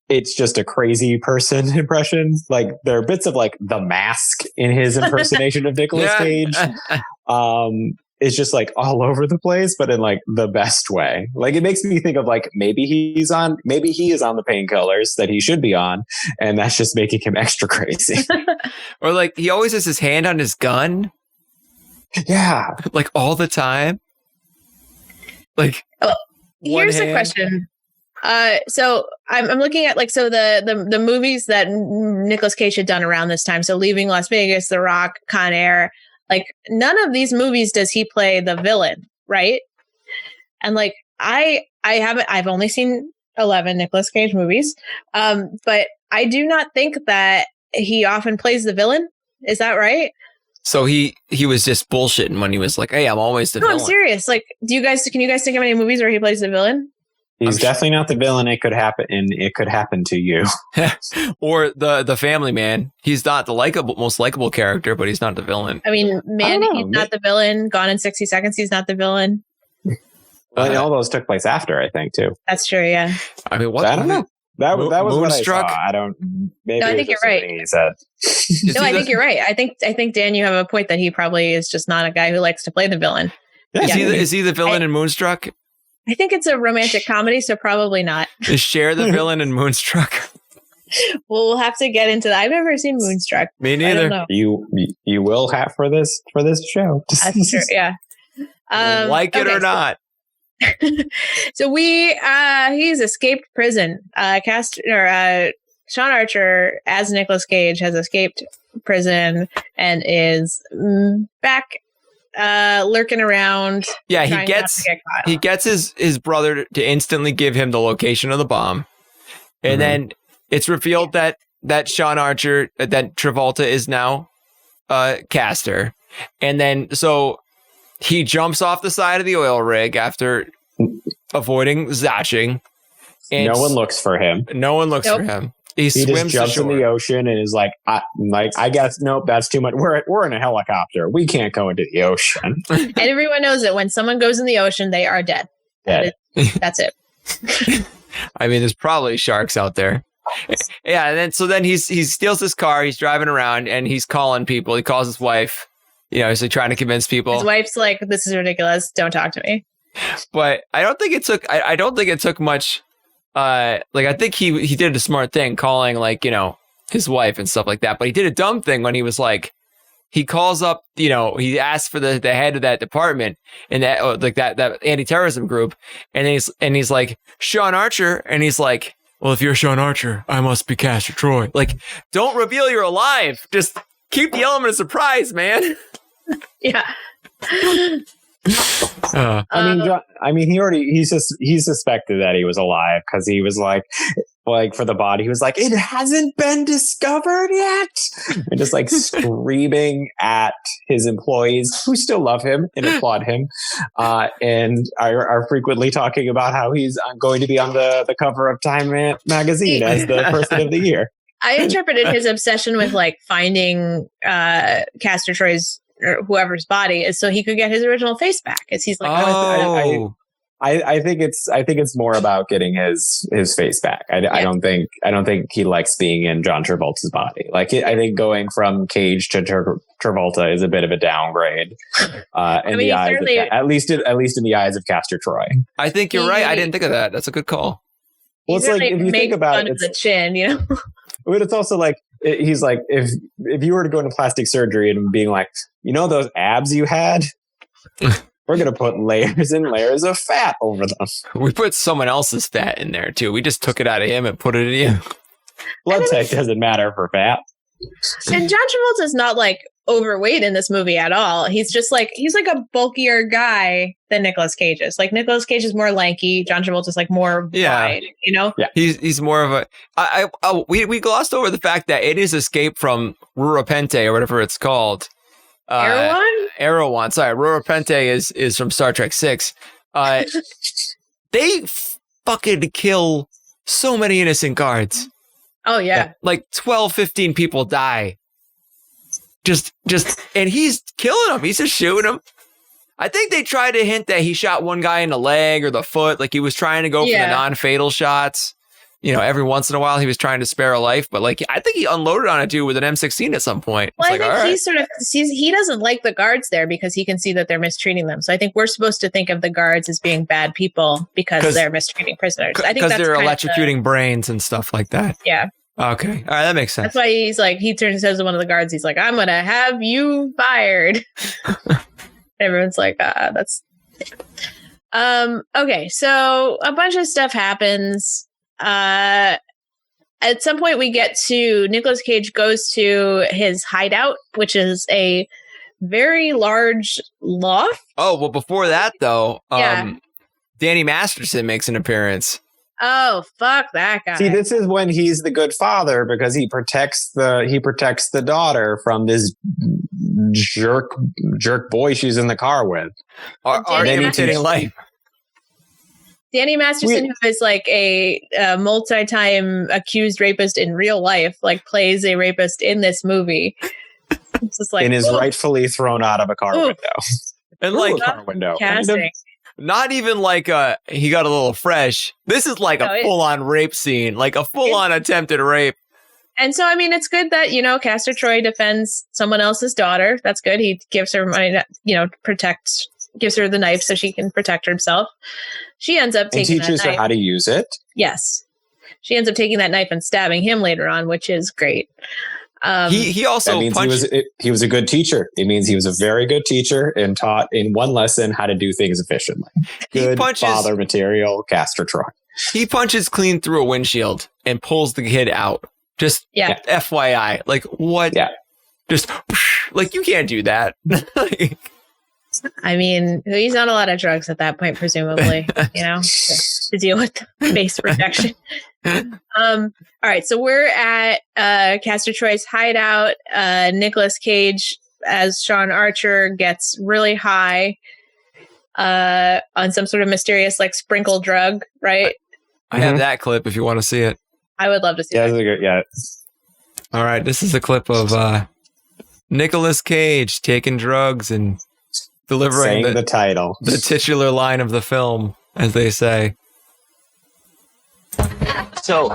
it's just a crazy person impression. There are bits of The Mask in his impersonation of Nicolas Cage. It's just all over the place, but in the best way. It makes me think of maybe he is on the painkillers that he should be on, and that's just making him extra crazy. Or he always has his hand on his gun. Yeah. All the time. Like, here's a question. So I'm looking at the movies that Nicolas Cage had done around this time. So Leaving Las Vegas, The Rock, Con Air. Like, none of these movies does he play the villain, right? And like, I've only seen 11 Nicolas Cage movies, but I do not think that he often plays the villain. Is that right? So he was just bullshitting when he was like, "Hey, I'm always the villain." No, I'm serious. Like, can you guys think of any movies where he plays the villain? He's definitely not the villain. It could happen, and it could happen to you. Or the Family Man. He's not the most likable character, but he's not the villain. I mean, Mandy, he's not the villain. Gone in 60 Seconds, he's not the villain. Well, all those took place after, I think, too. That's true. Yeah. I mean, what? So I don't know. That was what Moonstruck? I saw. I don't. Maybe No, I think you're right. He said. No, I think you're right. I think Dan, you have a point that he probably is just not a guy who likes to play the villain. Is he the villain in Moonstruck? I think it's a romantic comedy, so probably not. Is Cher the villain in Moonstruck? Well, we'll have to get into that. I've never seen Moonstruck. Me neither. I don't know. You will have for this show. That's true. Yeah. Like it or not. So he's escaped prison. Sean Archer as Nicolas Cage has escaped prison and is back lurking around. Yeah, he gets his brother to instantly give him the location of the bomb. And then it's revealed that Sean Archer, that Travolta is now Castor. And then so he jumps off the side of the oil rig after avoiding zatching. And no one looks for him. No one looks for him. He just swims jumps in the ocean and is like, I guess, nope, that's too much. We're in a helicopter. We can't go into the ocean. And everyone knows that when someone goes in the ocean, they are dead. That's it. I mean, there's probably sharks out there. Yeah, and then he steals his car. He's driving around and he's calling people. He calls his wife. You know, he's like trying to convince people. His wife's like, "This is ridiculous. Don't talk to me." But I don't think it took. I don't think it took much. I think he did a smart thing, calling his wife and stuff like that. But he did a dumb thing when he was like, he calls up. He asked for the head of that department and that anti-terrorism group, and he's like, Sean Archer, and he's like, well, if you're Sean Archer, I must be Castor Troy. Like, don't reveal you're alive. Just keep the element of surprise, man. Yeah. He suspected that he was alive because he was like for the body, he was like, it hasn't been discovered yet, and just like screaming at his employees who still love him and applaud him, and are frequently talking about how he's going to be on the cover of Time magazine as the person of the year. I interpreted his obsession with like finding Castor Troy's or whoever's body is so he could get his original face back. As he's like, I think it's more about getting his face back. I don't think he likes being in John Travolta's body. I think going from Cage to Travolta is a bit of a downgrade. The eyes of, at least in the eyes of Castor Troy. I think you're right. I didn't think of that. That's a good call. Well, it's like if you think about it, the chin, But it's also like he's like if you were to go into plastic surgery and being like, those abs you had, we're gonna put layers and layers of fat over them. We put someone else's fat in there too. We just took it out of him and put it in you. Blood type doesn't matter for fat. And John Travolta's not like overweight in this movie at all. He's like a bulkier guy than Nicolas Cage is. Like Nicolas Cage is more lanky. John Travolta's like more wide, Yeah. He's more of a. We glossed over the fact that it is Escape from Rurapente or whatever it's called. Erewhon. Sorry, Rurapente is from Star Trek 6. They fucking kill so many innocent guards. Oh yeah. Like 12, 15 people die. Just, and he's killing them. He's just shooting them. I think they tried to hint that he shot one guy in the leg or the foot. Like he was trying to go for the non-fatal shots. Every once in a while he was trying to spare a life, but I think he unloaded on a dude with an M16 at some point. Well, I think he doesn't like the guards there because he can see that they're mistreating them. So I think we're supposed to think of the guards as being bad people because they're mistreating prisoners. I think because they're electrocuting brains and stuff like that. Yeah. Okay. All right. That makes sense. That's why he's like, he turns and says to one of the guards, he's like, I'm going to have you fired. Everyone's like, that's. Okay, so a bunch of stuff happens. At some point we get to Nicolas Cage goes to his hideout, which is a very large loft. Oh, well, before that, though, Yeah. Danny Masterson makes an appearance. Oh, fuck that guy. See, this is when he's the good father because he protects the daughter from this jerk boy she's in the car with. Are imitating life. Danny Masterson, who is like a multi-time accused rapist in real life, like plays a rapist in this movie. It's just like, and is rightfully thrown out of a car window. And like car window. Casting. Not even like he got a little fresh. This is like a full-on rape scene, like a full-on attempted rape. And so, I mean, it's good that, Castor Troy defends someone else's daughter. That's good. He gives her money, gives her the knife so she can protect herself. She ends up taking and teaches her how to use it. Yes. She ends up taking that knife and stabbing him later on, which is great. He also that means he was a good teacher. It means he was a very good teacher and taught in one lesson how to do things efficiently. Good father material, Castor Troy. He punches clean through a windshield and pulls the kid out. Just FYI. Like, what? Yeah. Just, like, you can't do that. I mean, he's on a lot of drugs at that point, presumably, to deal with the face protection. All right, so we're at Castor Troy's hideout. Nicolas Cage as Sean Archer gets really high on some sort of mysterious, like, sprinkle drug, right? I have that clip if you want to see it. I would love to see that. Yeah. All right, this is a clip of Nicolas Cage taking drugs and delivering the title, the titular line of the film, as they say. So,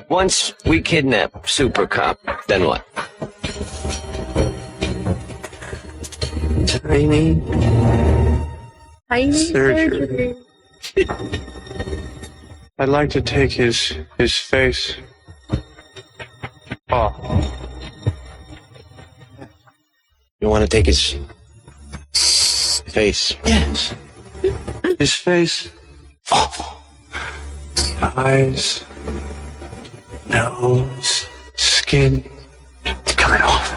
once we kidnap Super Cop, then what? Tiny surgery. I'd like to take his face off. You want to take his face? Yes. His face. Oh. Eyes. Nose. Skin. It's coming off.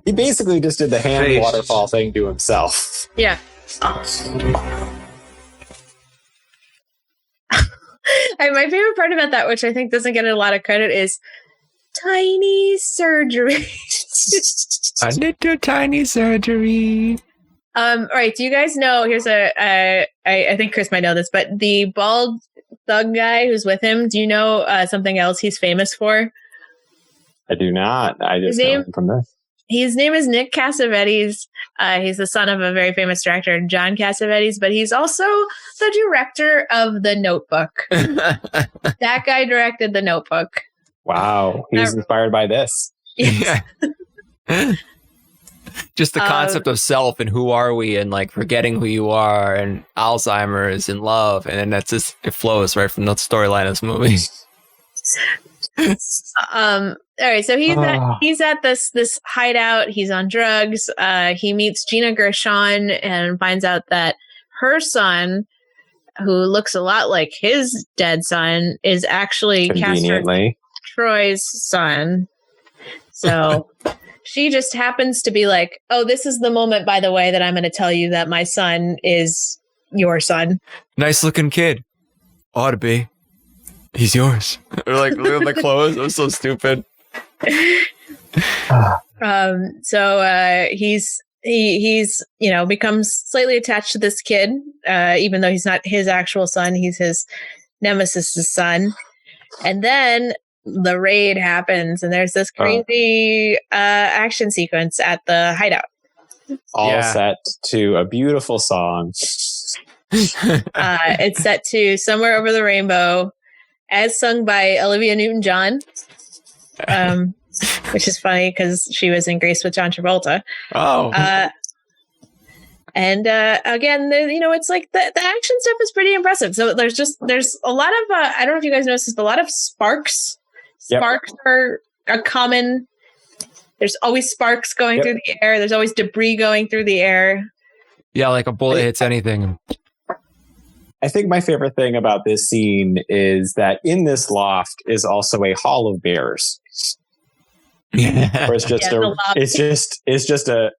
He basically just did the hand Face. waterfall thing to himself. Yeah. My favorite part about that, which I think doesn't get a lot of credit, is tiny surgery. I did do tiny surgery. All right. Do you guys know? Here's I think Chris might know this, but the bald thug guy who's with him. Do you know something else he's famous for? I do not. I just know him from this. His name is Nick Cassavetes. He's the son of a very famous director, John Cassavetes, but he's also the director of The Notebook. That guy directed The Notebook. Wow. He was inspired by this. Yes. Yeah. Just the concept of self and who are we and like forgetting who you are and Alzheimer's and love. And then that's just, it flows right from the storyline of this movie. All right, so he's at this hideout. He's on drugs. He meets Gina Gershon and finds out that her son, who looks a lot like his dead son, is actually Castor Troy's son. So she just happens to be like, "Oh, this is the moment, by the way, that I'm going to tell you that my son is your son." Nice looking kid. Ought to be. He's yours. Or like, look at the clothes. It was so stupid. So he's becomes slightly attached to this kid, even though he's not his actual son. He's his nemesis's son. And then the raid happens, and there's this crazy action sequence at the hideout. All set to a beautiful song. It's set to Somewhere Over the Rainbow, as sung by Olivia Newton-John, which is funny because she was in Grease with John Travolta. And again, it's like the action stuff is pretty impressive. So there's a lot of I don't know if you guys noticed, but a lot of sparks. Sparks are common. There's always sparks going through the air. There's always debris going through the air. Yeah, like a bullet hits anything. I think my favorite thing about this scene is that in this loft is also a hall of mirrors. Yeah. Or it's just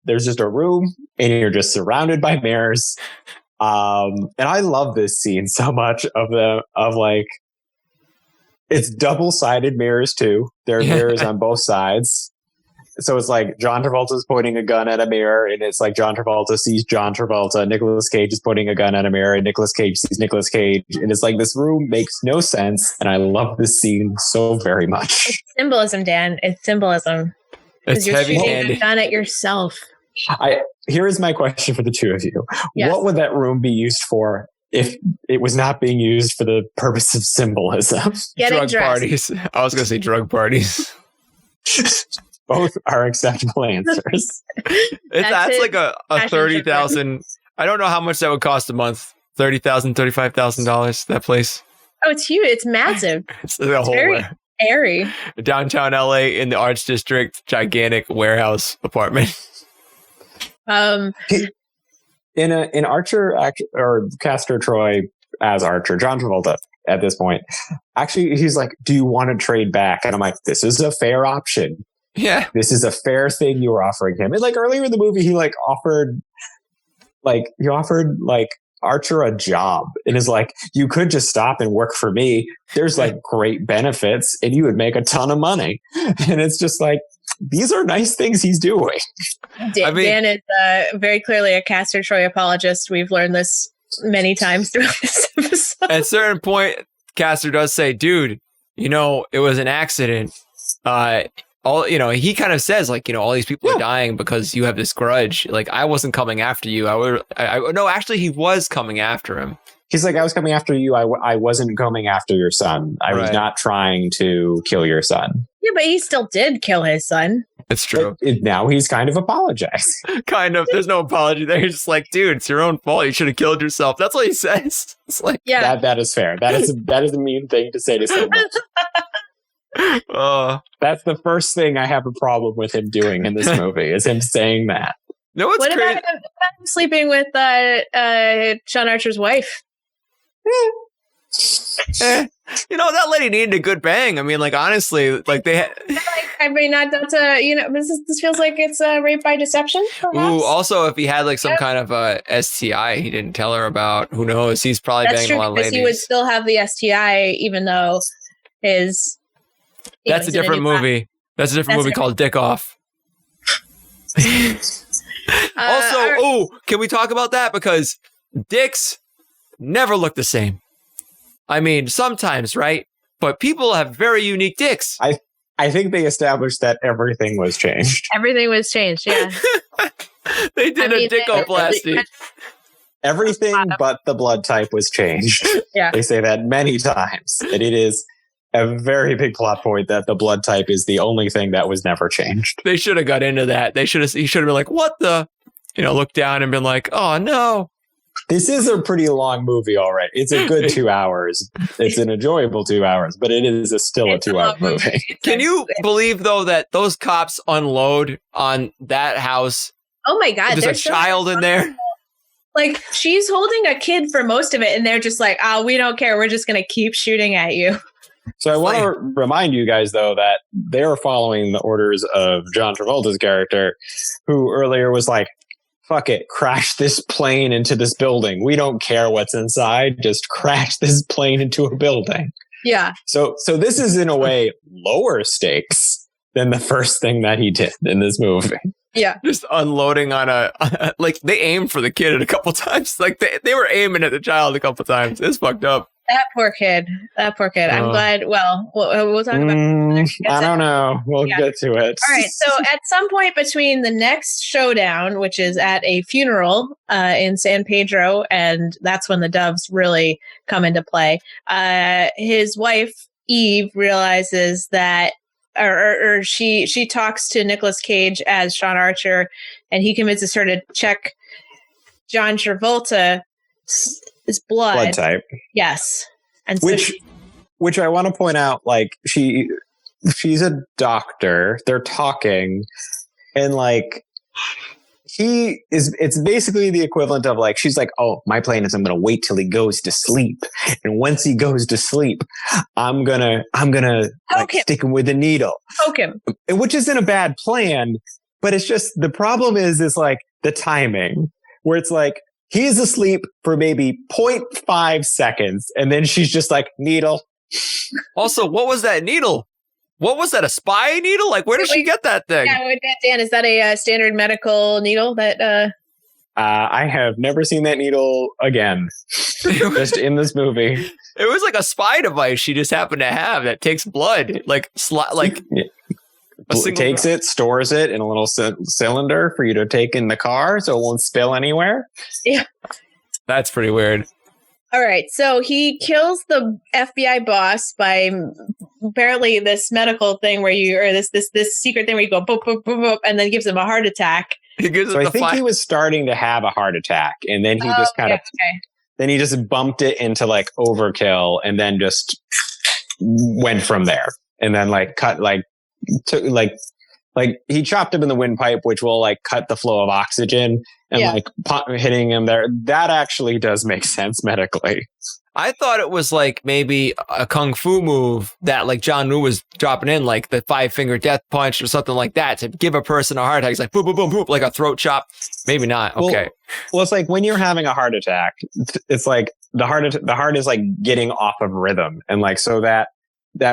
there's just a room and you're just surrounded by mirrors. And I love this scene so much of like, it's double-sided mirrors too. There are mirrors on both sides. So it's like John Travolta's pointing a gun at a mirror, and it's like John Travolta sees John Travolta. Nicolas Cage is pointing a gun at a mirror, and Nicolas Cage sees Nicolas Cage. And it's like this room makes no sense, and I love this scene so very much. It's symbolism, Dan. It's symbolism. It's You're shooting heavy-handed. a gun at yourself. Here is my question for the two of you. Yes. What would that room be used for if it was not being used for the purpose of symbolism? Getting Drug dressed. parties. I was going to say drug parties. Both are acceptable answers. That's like a Fashion 30,000. I don't know how much that would cost a month. $30,000, $35,000. That place. Oh, it's huge. It's massive. It's the whole very airy. downtown LA in the Arts District, gigantic warehouse apartment. In Archer or Castor Troy as Archer, John Travolta at this point, actually he's like, "Do you want to trade back?" And I'm like, "This is a fair option. Yeah. This is a fair thing you were offering him." And like earlier in the movie, he offered Archer a job and is like, "You could just stop and work for me. There's like great benefits and you would make a ton of money." And it's just like, these are nice things he's doing. Dan is very clearly a Castor Troy apologist. We've learned this many times throughout this episode. At a certain point, Castor does say, "Dude, it was an accident." He kind of says all these people are dying because you have this grudge. Like, I wasn't coming after you. No, actually he was coming after him. He's like, "I was coming after you. I wasn't coming after your son. I was not trying to kill your son." Yeah, but he still did kill his son. It's true. Now he's kind of apologized. Kind of. There's no apology there. He's just like, "Dude, it's your own fault. You should have killed yourself." That's what he says. It's like, yeah, that is fair. That is a mean thing to say to someone. That's the first thing I have a problem with him doing in this movie is him saying that. No, what's what crazy? about him sleeping with Sean Archer's wife? That lady needed a good bang. I mean, like, honestly, like they had. That's this feels like it's rape by deception. Perhaps? Ooh, also, if he had like some kind of STI he didn't tell her about, who knows? He's probably banging a lot of ladies. He would still have the STI even though his. That's a different movie. That's a different movie called Dick Off. Also, can we talk about that? Because dicks never look the same. I mean, sometimes, right? But people have very unique dicks. I think they established that everything was changed. Everything was changed, yeah. They did a dickoplasty. Everything but the blood type was changed. Yeah. They say that many times. And it is a very big plot point that the blood type is the only thing that was never changed. They should have got into that. He should have been like, "What the?" Looked down and been like, "Oh no." This is a pretty long movie, all right. It's a good 2 hours. It's an enjoyable 2 hours, but it is still a 2-hour movie. Can you believe, though, that those cops unload on that house? Oh my God. There's a child in there. Like, she's holding a kid for most of it, and they're just like, "Oh, we don't care. We're just going to keep shooting at you." So I want to remind you guys, though, that they're following the orders of John Travolta's character, who earlier was like, "Fuck it, crash this plane into this building. We don't care what's inside. Just crash this plane into a building." Yeah. So this is, in a way, lower stakes than the first thing that he did in this movie. Yeah. Just unloading on like, they aimed for the kid a couple times. Like, they were aiming at the child a couple times. It's fucked up. That poor kid. I'm glad. Well, we'll talk about it. I don't know. We'll get to it. All right. So at some point between the next showdown, which is at a funeral in San Pedro, and that's when the doves really come into play, his wife, Eve, realizes that or she talks to Nicolas Cage as Sean Archer, and he convinces her to check John Travolta's blood type. Yes. And which I want to point out, like, she's a doctor. They're talking, and like it's basically the equivalent of like, she's like, oh, my plan is I'm going to wait till he goes to sleep. And once he goes to sleep, I'm going to like stick him with a needle. Poke him. Which isn't a bad plan, but it's just, the problem is like the timing where it's like, he's asleep for maybe 0.5 seconds. And then she's just like, needle. Also, what was that needle? What was that? A spy needle? Like, where did she get that thing? Yeah, Dan, is that a standard medical needle that? I have never seen that needle again. Just in this movie. It was like a spy device she just happened to have that takes blood. Like takes it, stores it in a little cylinder for you to take in the car so it won't spill anywhere. Yeah. That's pretty weird. All right, so he kills the FBI boss by apparently this medical thing where this secret thing where you go boop boop boop boop, and then gives him a heart attack. So I think he was starting to have a heart attack, and then he just kind of then he just bumped it into like overkill, and then just went from there, and then like cut took like he chopped him in the windpipe, which will like cut the flow of oxygen and like hitting him there. That actually does make sense medically. I thought it was like maybe a kung fu move that like John Woo was dropping in, like the 5-finger death punch or something like that to give a person a heart attack. It's like boom, boom, boom, boom, like a throat chop. Maybe not. Okay. Well, it's like when you're having a heart attack, it's like the heart is like getting off of rhythm, and like so that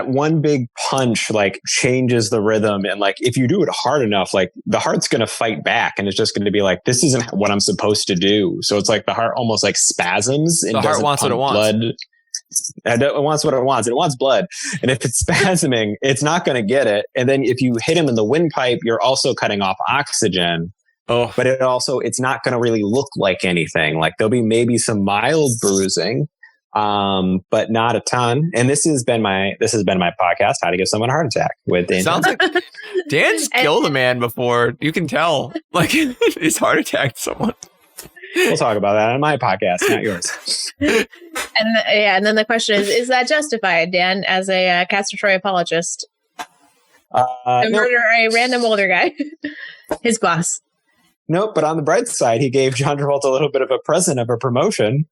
one big punch like changes the rhythm, and like if you do it hard enough, like the heart's going to fight back, and it's just going to be like, this isn't what I'm supposed to do. So it's like the heart almost like spasms and the heart wants what it wants. Blood. It wants what it wants. It wants blood, and if it's spasming, it's not going to get it. And then if you hit him in the windpipe, you're also cutting off oxygen. Oh, but it's not going to really look like anything. Like there'll be maybe some mild bruising. But not a ton. And this has been my podcast, How to Give Someone a Heart Attack with Dan. Sounds like Dan's killed a man before. You can tell, like he's heart attacked someone. We'll talk about that on my podcast, not yours. And then the question is that justified, Dan, as a Castor Troy apologist? Murder a random older guy, his boss. Nope. But on the bright side, he gave John Travolta a little bit of a present of a promotion.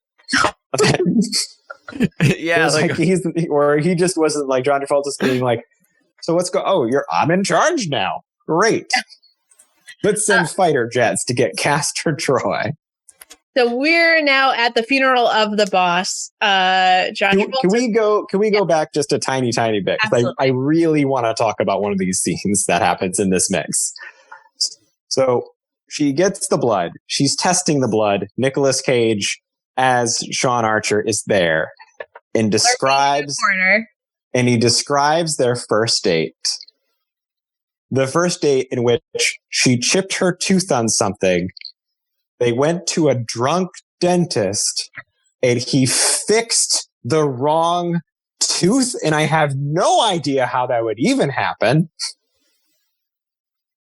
Yeah, like he just wasn't like John Travolta's being like, so what's I'm in charge now. Great. Let's send fighter jets to get Castor Troy. So we're now at the funeral of the boss. John Travolta. Can we go back just a tiny bit? Because I really want to talk about one of these scenes that happens in this mix. So she gets the blood. She's testing the blood. Nicolas Cage as Sean Archer is there and describes their first date. The first date in which she chipped her tooth on something. They went to a drunk dentist and he fixed the wrong tooth. And I have no idea how that would even happen.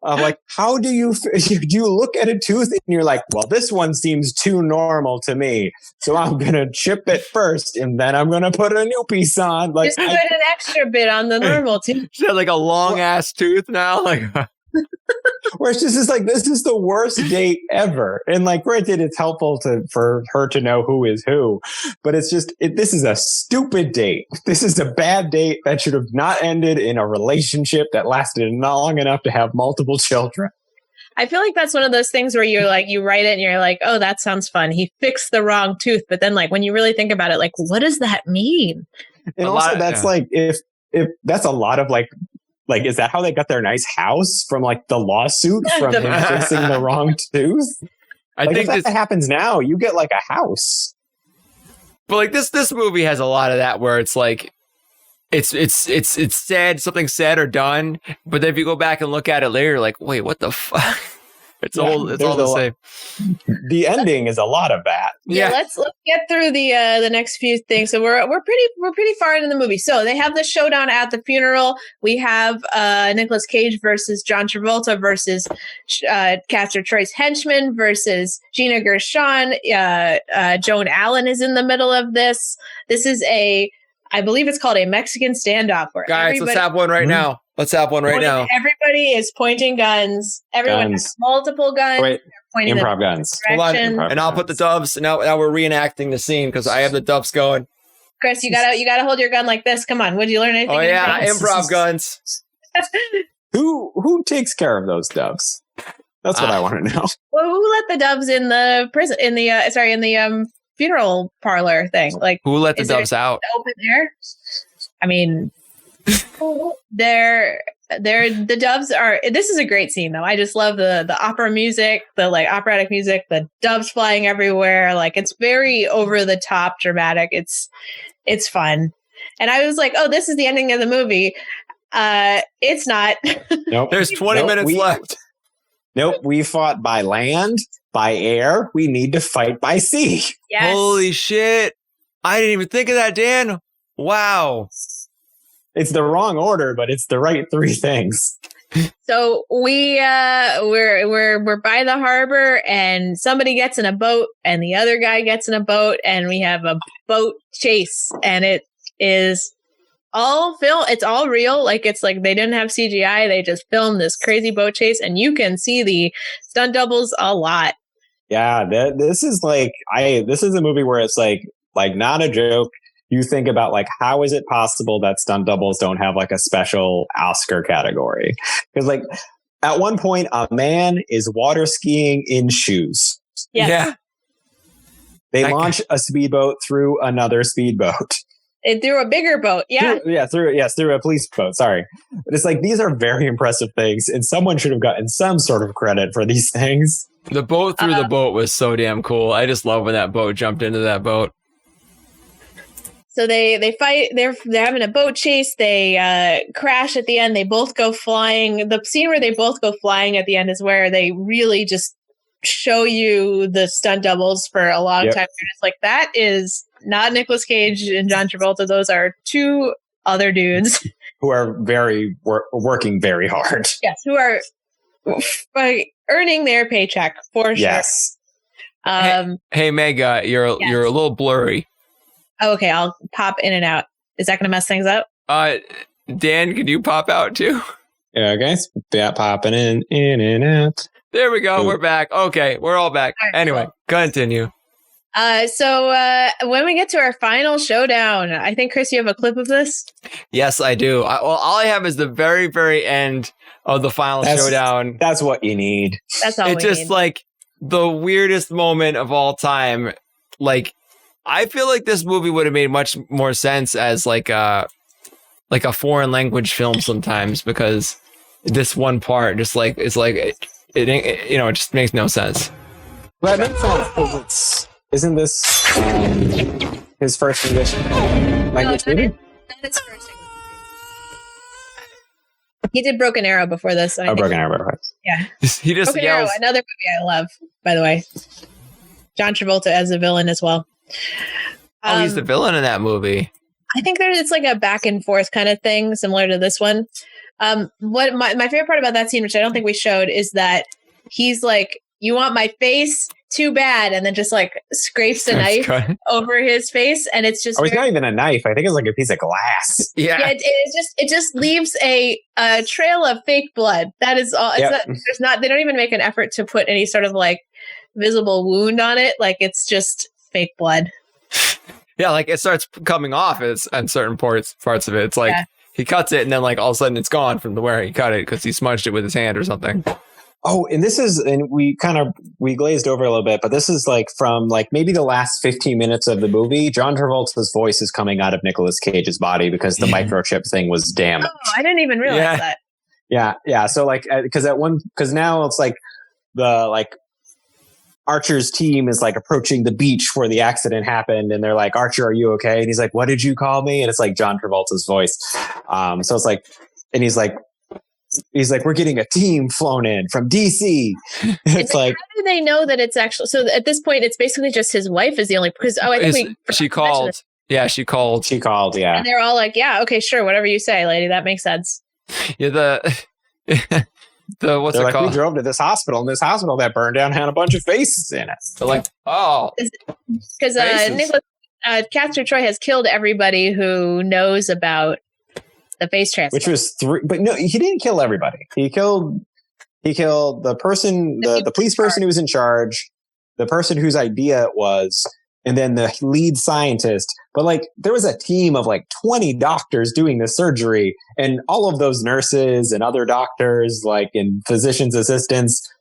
Like, how do you look at a tooth and you're like, well, this one seems too normal to me, so I'm going to chip it first and then I'm going to put a new piece on. Like, just put an extra bit on the normal tooth. She had like a long ass tooth now. Like, where it's just like, this is the worst date ever. And like, granted, it's helpful for her to know who is who, but it's just, this is a stupid date. This is a bad date that should have not ended in a relationship that lasted not long enough to have multiple children. I feel like that's one of those things where you're like, you write it and you're like, oh, that sounds fun. He fixed the wrong tooth. But then like, when you really think about it, like, what does that mean? And also that's like, if that's a lot of like, is that how they got their nice house from like the lawsuit from him fixing the wrong tooth? I think if that happens now, you get like a house. But like this movie has a lot of that where it's like it's said, something said or done, but then if you go back and look at it later, you're like, wait, what the fuck? It's all the same. The ending is a lot of that. Yeah, let's get through the next few things. So we're pretty far into the movie. So they have the showdown at the funeral. We have Nicolas Cage versus John Travolta versus Castor Troy's henchman versus Gina Gershon. Joan Allen is in the middle of this. This is I believe it's called a Mexican standoff. Where guys, let's have one right now. Let's have one right now. Everybody is pointing guns. Everyone has multiple guns. Wait, pointing Improv guns. Hold on, direction. and I'll put the doves. Now we're reenacting the scene because I have the doves going. Chris, you gotta hold your gun like this. Come on, would you learn anything? Oh in yeah, improv? improv guns. Who takes care of those doves? That's what I want to know. Well, who let the doves in the prison? In the funeral parlor thing? Like, Who let the is there doves out? open air? I mean, the doves are. This is a great scene, though. I just love the opera music, the like operatic music, the doves flying everywhere. Like, it's very over the top, dramatic. It's fun, and I was like, oh, this is the ending of the movie. It's not. Nope. There's 20 minutes left. Nope. We fought by land, by air. We need to fight by sea. Yes. Holy shit! I didn't even think of that, Dan. Wow. It's the wrong order, but it's the right three things. So we're by the harbor, and somebody gets in a boat, and the other guy gets in a boat, and we have a boat chase, and it is all film. It's all real. Like, it's like they didn't have CGI. They just filmed this crazy boat chase, and you can see the stunt doubles a lot. Yeah, this is a movie where it's like not a joke. You think about like, how is it possible that stunt doubles don't have like a special Oscar category? Because like at one point, a man is water skiing in shoes. Yes. Yeah. They launch a speedboat through another speedboat. It threw a bigger boat. Yeah. Through a police boat. Sorry. But it's like, these are very impressive things, and someone should have gotten some sort of credit for these things. The boat through the boat was so damn cool. I just love when that boat jumped into that boat. So they fight. They're having a boat chase. They crash at the end. They both go flying. The scene where they both go flying at the end is where they really just show you the stunt doubles for a long time. You're just like, that is not Nicolas Cage and John Travolta. Those are two other dudes who are working very hard. Yes, who are earning their paycheck for sure. Yes. Hey, Meg, you're a little blurry. Oh, okay, I'll pop in and out. Is that going to mess things up? Dan, could you pop out too? Yeah, guys. Popping in and out. There we go. Ooh. We're back. Okay, we're all back. All right, anyway, cool. Continue. So when we get to our final showdown, I think, Chris, you have a clip of this? Yes, I do. All I have is the very, very end of the final showdown. That's what you need. That's all it's just need. Like the weirdest moment of all time. Like, I feel like this movie would have made much more sense as like a foreign language film sometimes, because this one part just like it's like it just makes no sense. Well, that makes sense. Isn't this his first English language movie? Not his first. He did Broken Arrow before this. So Broken Arrow. Yeah. He just Broken yells. Arrow, another movie I love, by the way. John Travolta as a villain as well. Oh, he's the villain in that movie. I think it's like a back and forth kind of thing, similar to this one. What my favorite part about that scene, which I don't think we showed, is that he's like, "You want my face? Too bad," and then just like scrapes a knife over his face, and it's just. Oh, it's not even a knife. I think it's like a piece of glass. Yeah, it just leaves a trail of fake blood. That is all. It's not. They don't even make an effort to put any sort of like visible wound on it. Like, it's just fake blood. Yeah, like it starts coming off on certain parts of it. It's like he cuts it, and then like all of a sudden it's gone from where he cut it because he smudged it with his hand or something. Oh, and we glazed over a little bit, but this is like from like maybe the last 15 minutes of the movie. John Travolta's voice is coming out of Nicolas Cage's body because the microchip thing was damaged. Oh, I didn't even realize that. Yeah. So like, because now it's like the like Archer's team is like approaching the beach where the accident happened, and they're like, "Archer, are you okay?" And he's like, "What did you call me?" And it's like John Travolta's voice. So it's like, and he's like, "We're getting a team flown in from DC." It's like, how do they know that it's actually? So at this point, it's basically just his wife is the only, because I think she called. Yeah, she called. Yeah, and they're all like, "Yeah, okay, sure, whatever you say, lady, that makes sense." Yeah, what's it called? We drove to this hospital, and this hospital that burned down had a bunch of faces in it. They're like, oh, because Castor Troy has killed everybody who knows about the face transplant. Which was 3, but no, he didn't kill everybody. He killed He killed the person, the police person who was in charge, the person whose idea it was, and then the lead scientist. But like, there was a team of like 20 doctors doing the surgery, and all of those nurses and other doctors, like, and physician's assistants,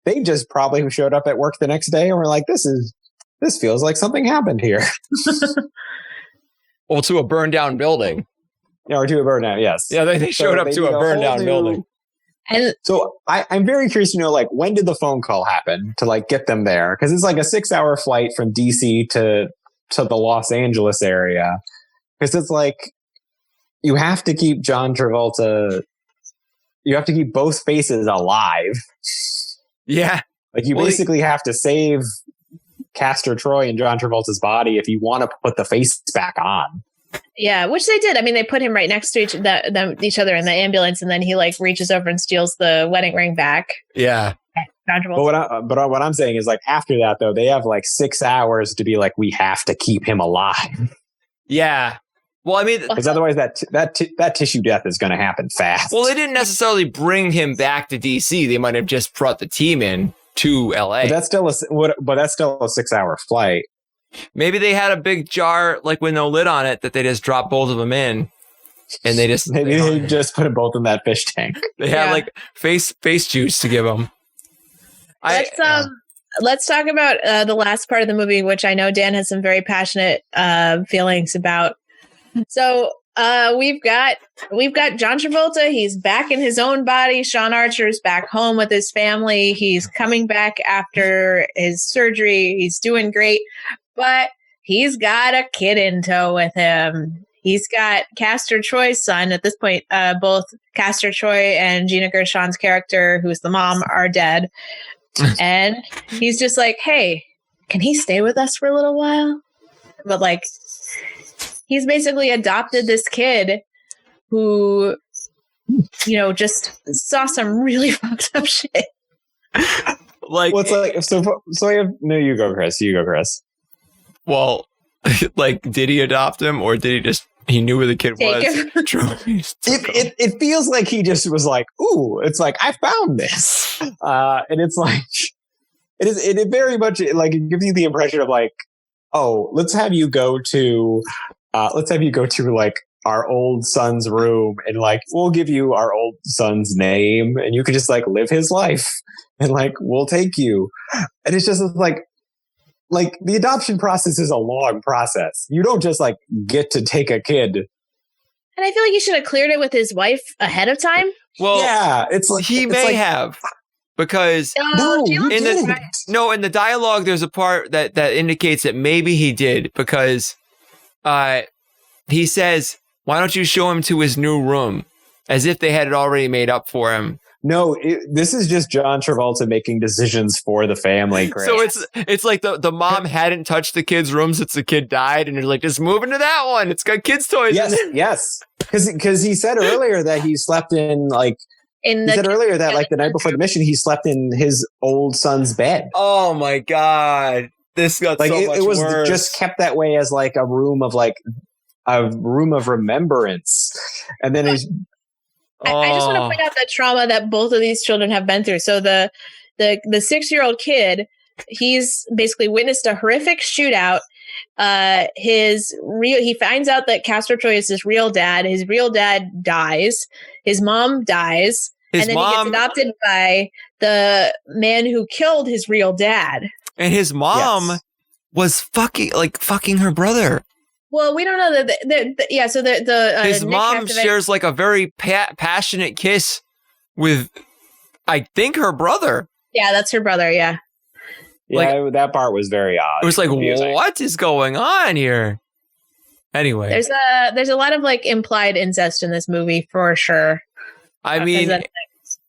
they just probably showed up at work the next day and were like, this feels like something happened here. Well, to a burned down building. Yeah, or to a burned down, yes. Yeah, they showed up to a burned down building. And so I'm very curious to know, like, when did the phone call happen to like get them there? Because it's like a 6-hour flight from DC to the Los Angeles area. Because it's like, you have to keep John Travolta, you have to keep both faces alive. Yeah. Like, you basically have to save Castor Troy and John Travolta's body if you want to put the face back on. yeah, which they did. I mean, they put him right next to each other in the ambulance, and then he like reaches over and steals the wedding ring back. Yeah. John Travolta. But what I'm saying is, like, after that though, they have like 6 hours to be like, we have to keep him alive. Yeah. Well, I mean, because otherwise that tissue death is going to happen fast. well, they didn't necessarily bring him back to DC. They might have just brought the team in to LA. But that's still a 6-hour flight. Maybe they had a big jar, like with no lid on it, that they just dropped both of them in, and they just maybe they just put them both in that fish tank. They had like face juice to give them. Let's talk about the last part of the movie, which I know Dan has some very passionate feelings about. So we've got John Travolta. He's back in his own body. Sean Archer's back home with his family. He's coming back after his surgery. He's doing great, but he's got a kid in tow with him. He's got Castor Troy's son. At this point, both Castor Troy and Gina Gershon's character, who's the mom, are dead. And he's just like, hey, can he stay with us for a little while? But like, he's basically adopted this kid who, you know, just saw some really fucked up shit. Like, well, it's like, so I have, no, you go, Chris. Well, like, did he adopt him, or did he knew where the kid was? It feels like he just was like, ooh, it's like, I found this. And it's like, it very much, like, it gives you the impression of like, oh, let's have you go to like our old son's room, and like, we'll give you our old son's name, and you can just like live his life, and like, we'll take you. And it's just like the adoption process is a long process. You don't just like get to take a kid. And I feel like he should have cleared it with his wife ahead of time. Well, yeah, it's like he may have, because in the dialogue, there's a part that indicates that maybe he did, because he says, why don't you show him to his new room, as if they had it already made up for him. No, this is just John Travolta making decisions for the family, Chris. So it's like the mom hadn't touched the kid's room since the kid died, and they're like, just move into that one. It's got kids' toys in it. Yes. Because he said earlier that he slept in like, the night before the mission, he slept in his old son's bed. Oh my God. This got like, so much worse. It was just kept that way as like a room of remembrance. And then he's... I just want to point out the trauma that both of these children have been through. So the 6-year-old kid, he's basically witnessed a horrific shootout. He finds out that Castor Troy is his real dad. His real dad dies. His mom dies. He gets adopted by the man who killed his real dad. And his mom was fucking her brother. Well, we don't know that. So his mom shares like a very passionate kiss with, I think, her brother. Yeah, that's her brother. Yeah. Yeah, that part was very odd. It was like, what is going on here? Anyway, there's a lot of like implied incest in this movie for sure. I mean,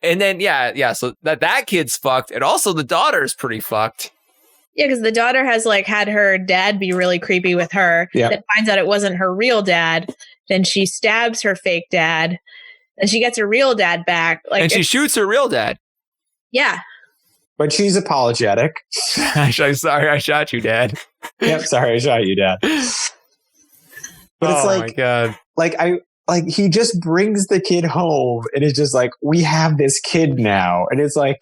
and then so that kid's fucked, and also the daughter's pretty fucked. Yeah, because the daughter has like had her dad be really creepy with her. Yep. Then finds out it wasn't her real dad. Then she stabs her fake dad, and she gets her real dad back. And she shoots her real dad. Yeah, but she's apologetic. I'm sorry, I shot you, Dad. Yep, sorry, I shot you, Dad. But it's like, my God. like he just brings the kid home and it's just like, we have this kid now. And it's like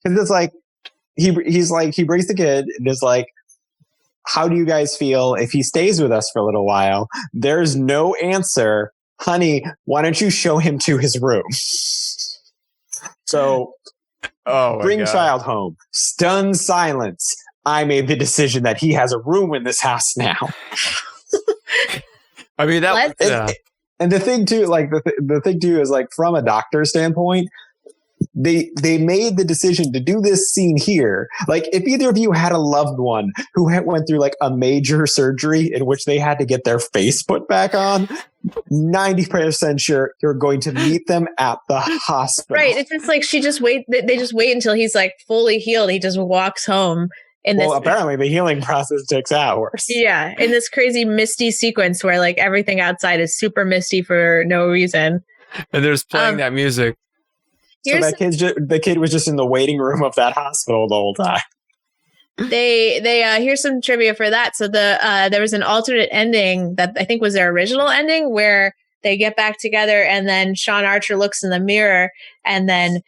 he brings the kid and is like, how do you guys feel if he stays with us for a little while? There's no answer. Honey, why don't you show him to his room? So bring child home. Stunned silence. I made the decision that he has a room in this house now. I mean, and the thing too, like the thing too is like from a doctor's standpoint, they made the decision to do this scene here. Like if either of you had a loved one who went through like a major surgery in which they had to get their face put back on, 90% sure you're going to meet them at the hospital. Right. It's just like they just wait until he's like fully healed. He just walks home. Apparently the healing process takes hours. Yeah. In this crazy misty sequence where like everything outside is super misty for no reason. And there's playing that music. So the kid was just in the waiting room of that hospital the whole time. They here's some trivia for that. So there was an alternate ending that I think was their original ending where they get back together and then Sean Archer looks in the mirror and then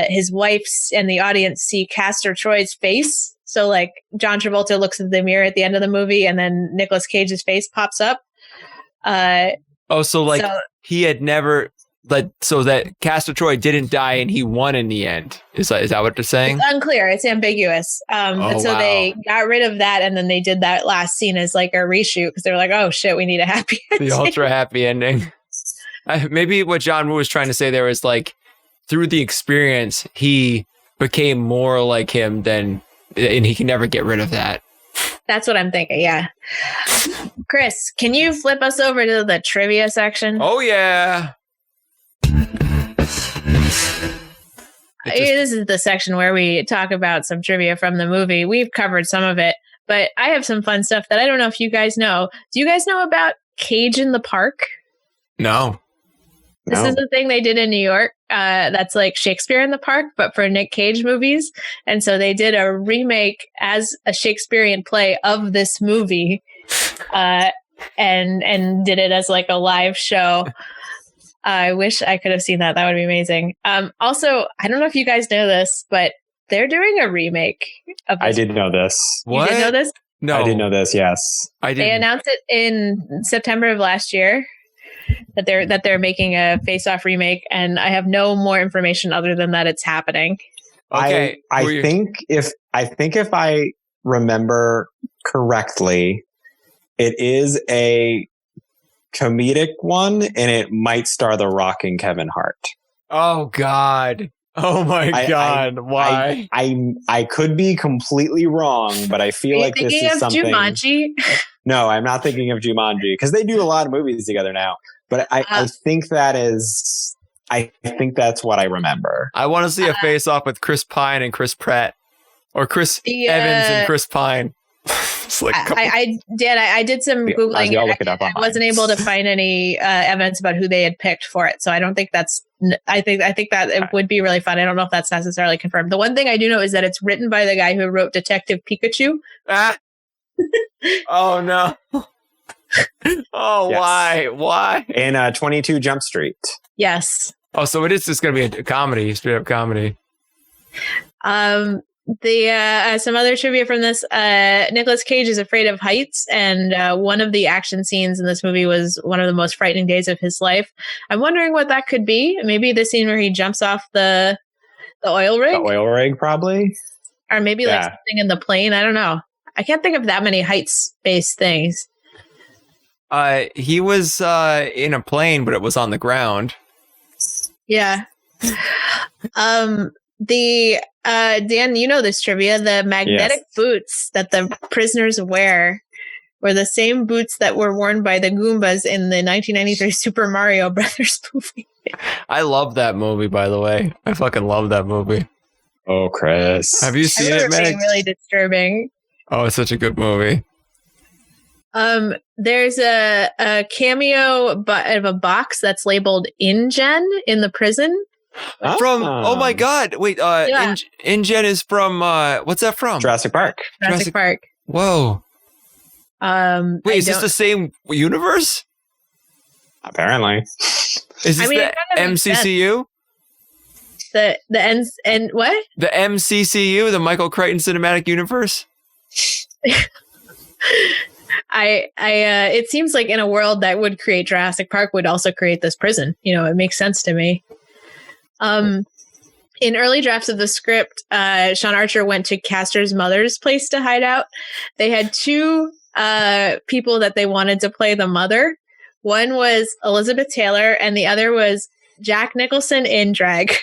his wife's and the audience see Castor Troy's face. So like John Travolta looks in the mirror at the end of the movie and then Nicolas Cage's face pops up. He had never so that Castor Troy didn't die and he won in the end. Is that what they're saying? It's unclear. It's ambiguous. They got rid of that and then they did that last scene as like a reshoot because they were like, oh shit, we need a happy ending. The ultra happy ending. Maybe what John Woo was trying to say there is like through the experience, he became more like him and he can never get rid of that. That's what I'm thinking. Yeah. Chris, can you flip us over to the trivia section? Oh yeah. This is the section where we talk about some trivia from the movie. We've covered some of it, but I have some fun stuff that I don't know if you guys know. Do you guys know about Cage in the Park? No. This is the thing they did in New York. That's like Shakespeare in the Park, but for Nick Cage movies. And so they did a remake as a Shakespearean play of this movie, and did it as like a live show. I wish I could have seen that. That would be amazing. Also, I don't know if you guys know this, but they're doing a remake of this. I did know this. What? You did know this? No. I did know this, yes. I did. They announced it in September of last year that they're making a Face Off remake, and I have no more information other than that it's happening. Okay. I think if I remember correctly, it is a comedic one, and it might star The Rock and Kevin Hart. Oh God! Oh my God! Why? I could be completely wrong, but I feel like this is something. Jumanji? No, I'm not thinking of Jumanji because they do a lot of movies together now. But I think that is. I think that's what I remember. I want to see a face off with Chris Pine and Chris Pratt, or Chris Evans and Chris Pine. Like, I did some Googling. I wasn't able to find any evidence about who they had picked for it, so I don't think that's. I think that it would be really fun. I don't know if that's necessarily confirmed. The one thing I do know is that it's written by the guy who wrote Detective Pikachu. Oh no! Oh, yes. Why? And 22 Jump Street. Yes. Oh, so it is just going to be a comedy, straight up comedy. Some other trivia from this, Nicolas Cage is afraid of heights, and one of the action scenes in this movie was one of the most frightening days of his life. I'm wondering what that could be. Maybe the scene where he jumps off the oil rig? The oil rig, probably. Or maybe like something in the plane. I don't know. I can't think of that many heights-based things. He was in a plane, but it was on the ground. Yeah. Dan, you know this trivia. The magnetic boots that the prisoners wear were the same boots that were worn by the Goombas in the 1993 Super Mario Brothers movie. I love that movie, by the way. I fucking love that movie. Oh, Chris. Have you seen it, Meg? Being really disturbing. Oh, it's such a good movie. There's a cameo of a box that's labeled InGen in the prison. Oh my God. Wait, InGen is from, what's that from? Jurassic Park. Jurassic Park. Whoa. Wait, is this the same universe? Apparently. Is this I mean, it the kinda makes MCCU? The ends and what? The MCCU, the Michael Crichton Cinematic Universe? It seems like in a world that would create Jurassic Park would also create this prison. It makes sense to me. In early drafts of the script, Sean Archer went to Castor's mother's place to hide out. They had two people that they wanted to play the mother. One was Elizabeth Taylor, and the other was Jack Nicholson in drag.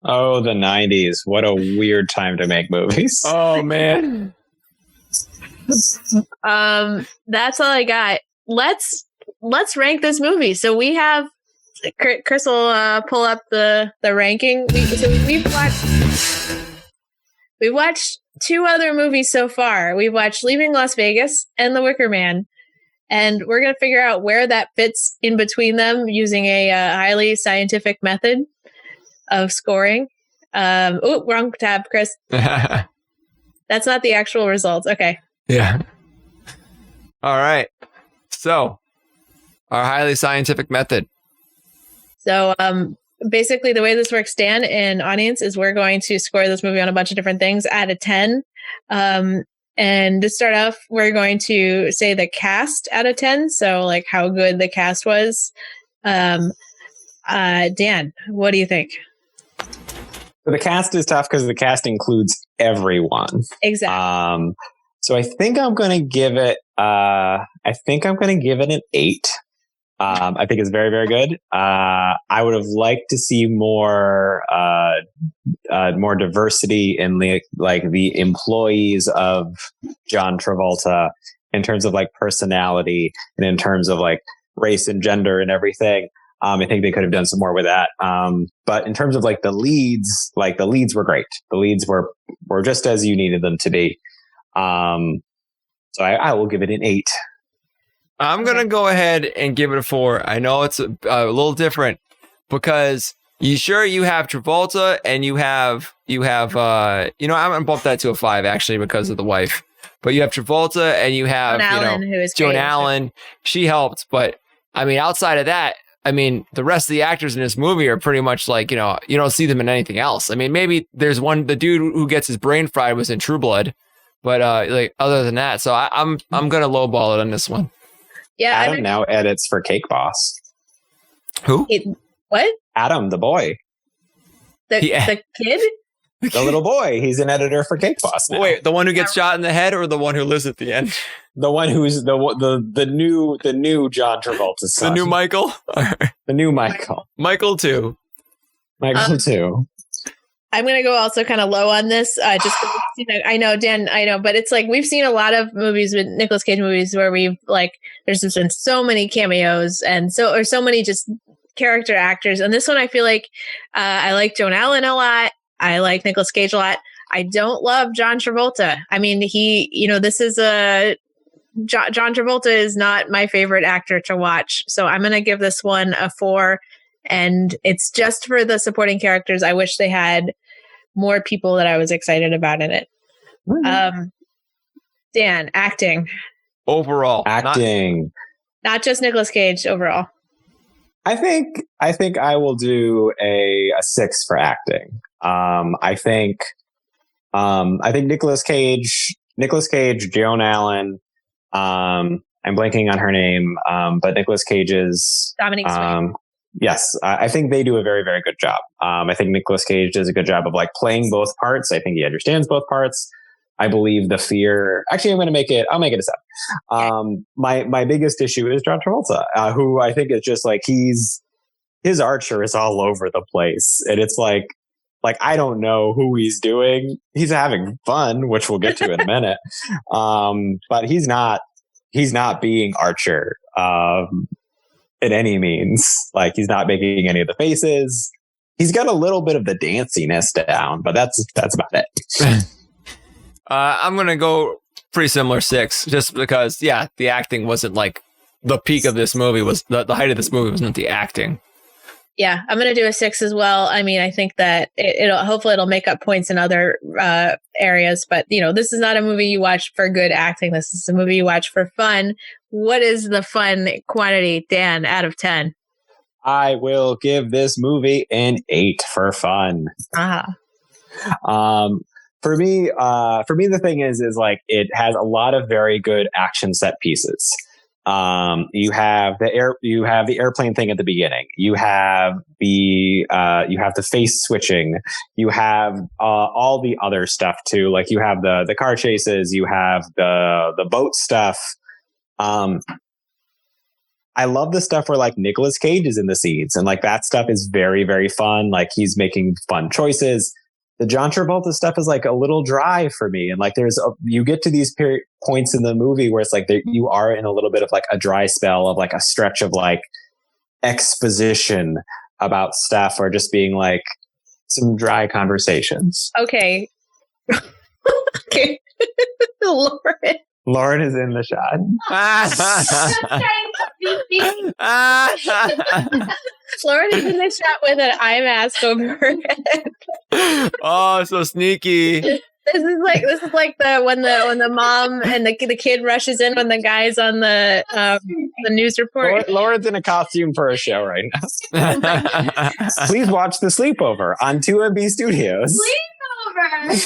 Oh, the 90s. What a weird time to make movies. Oh, man. That's all I got. Let's rank this movie. So we have Chris will pull up the ranking. We've watched two other movies so far. We've watched Leaving Las Vegas and The Wicker Man, and we're gonna figure out where that fits in between them using a highly scientific method of scoring. Wrong tab, Chris. That's not the actual results. Okay. Yeah. All right. So, our highly scientific method. So, basically, the way this works, Dan and audience, is we're going to score this movie on a bunch of different things out of 10. And to start off, we're going to say the cast out of 10. So, like how good the cast was. Dan, what do you think? So the cast is tough because the cast includes everyone. Exactly. So I think I'm going to give it. I think I'm going to give it an 8. I think it's very, very good. I would have liked to see more diversity in the employees of John Travolta in terms of like personality and in terms of like race and gender and everything. I think they could have done some more with that. But in terms of like the leads were great. The leads were just as you needed them to be. So I will give it an 8. I'm going to go ahead and give it a 4. I know it's a little different because you have Travolta and you have I'm going to bump that to a 5 actually because of the wife. But you have Travolta and you have, Joan Allen. She helped. But I mean, outside of that, I mean, the rest of the actors in this movie are pretty much like, you don't see them in anything else. I mean, maybe there's the dude who gets his brain fried was in True Blood. But like other than that, so I'm going to lowball it on this one. Yeah, Adam now edits for Cake Boss. Who? What? Adam, the boy. The kid? The little boy. He's an editor for Cake Boss now. Wait, the one who gets shot in the head or the one who lives at the end? The one who's the new John Travolta's son. The new Michael? The new Michael. Michael 2. Michael 2. I'm going to go also kind of low on this. Just I know, Dan, but it's like we've seen a lot of movies with Nicolas Cage movies where we've like there's just been so many cameos and so many just character actors. And this one, I feel like I like Joan Allen a lot. I like Nicolas Cage a lot. I don't love John Travolta. I mean, this is John Travolta is not my favorite actor to watch. So I'm going to give this one a 4. And it's just for the supporting characters. I wish they had more people that I was excited about in it. Mm-hmm. Dan, acting. Overall. Acting. Not just Nicolas Cage, overall. I think I will do a 6 for acting. I think Nicolas Cage, Joan Allen, I'm blanking on her name, but Nicolas Cage's Dominique Swain. Yes, I think they do a very, very good job. I think Nicolas Cage does a good job of like playing both parts. I think he understands both parts. I believe the fear. Actually, I'll make it a 7. My biggest issue is John Travolta, who I think is just like his Archer is all over the place, and it's like I don't know who he's doing. He's having fun, which we'll get to in a minute. But he's not being Archer. In any means, like he's not making any of the faces. He's got a little bit of the danciness down, but that's about it. I'm gonna go pretty similar 6, just because the acting wasn't like the peak of this movie. Was the height of this movie was not the acting. Yeah, I'm going to do a 6 as well. I mean, I think that it'll make up points in other areas, but this is not a movie you watch for good acting. This is a movie you watch for fun. What is the fun quantity, Dan, out of 10? I will give this movie an 8 for fun. For me, the thing is like it has a lot of very good action set pieces. You have the airplane thing at the beginning. You have the face switching. You have all the other stuff too. Like you have the car chases. You have the boat stuff. I love the stuff where like Nicolas Cage is in the scenes, and like that stuff is very, very fun. Like he's making fun choices. The John Travolta stuff is like a little dry for me. And like you get to these points in the movie where it's like you are in a little bit of like a dry spell of like a stretch of like exposition about stuff, or just being like some dry conversations. Okay. Okay. Lauren is in the shot. Lauren is in the shot with an eye mask over her head. Oh, so sneaky. This is like when the mom and the kid rushes in when the guy's on the news report. Lauren's in a costume for a show right now. Please watch The Sleepover on 2MB Studios.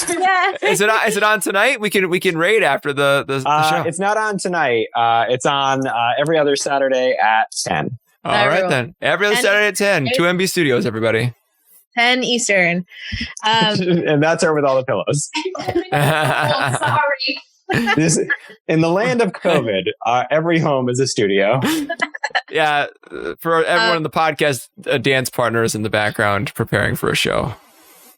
Yeah. Is it on tonight? We can raid after the show. It's not on tonight. It's on every other Saturday at 10. All right then. Every other Saturday at 10. 2MB Studios, everybody. 10 Eastern. And that's her with all the pillows. Sorry. In the land of COVID, every home is a studio. Yeah, for everyone in the podcast, a dance partner is in the background preparing for a show.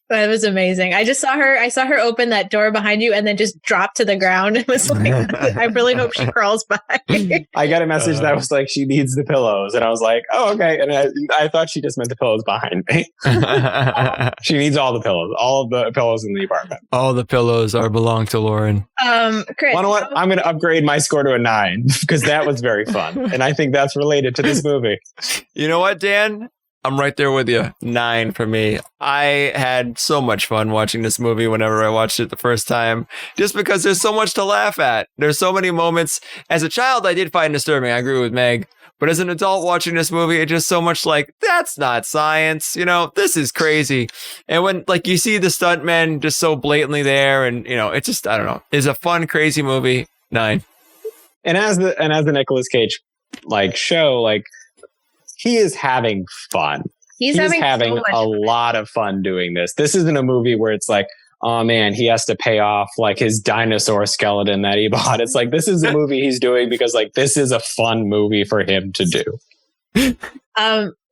That was amazing. I saw her open that door behind you and then just drop to the ground. It was like, I really hope she crawls by. I got a message that was like, she needs the pillows. And I was like, oh, okay. And I thought she just meant the pillows behind me. She needs all the pillows, all of the pillows in the apartment. All the pillows belong to Lauren. Chris, you know what? I'm going to upgrade my score to a 9 because that was very fun. And I think that's related to this movie. You know what, Dan? I'm right there with you. 9 for me. I had so much fun watching this movie whenever I watched it the first time, just because there's so much to laugh at. There's so many moments. As a child, I did find disturbing. I agree with Meg. But as an adult watching this movie, it's just so much like, that's not science. This is crazy. And when like you see the stuntmen just so blatantly there, and it's just, I don't know. It's a fun, crazy movie. 9. And as the Nicolas Cage show, he is having fun. He's having a lot of fun doing this. This isn't a movie where it's like, oh man, he has to pay off his dinosaur skeleton that he bought. It's like, this is a movie he's doing because this is a fun movie for him to do.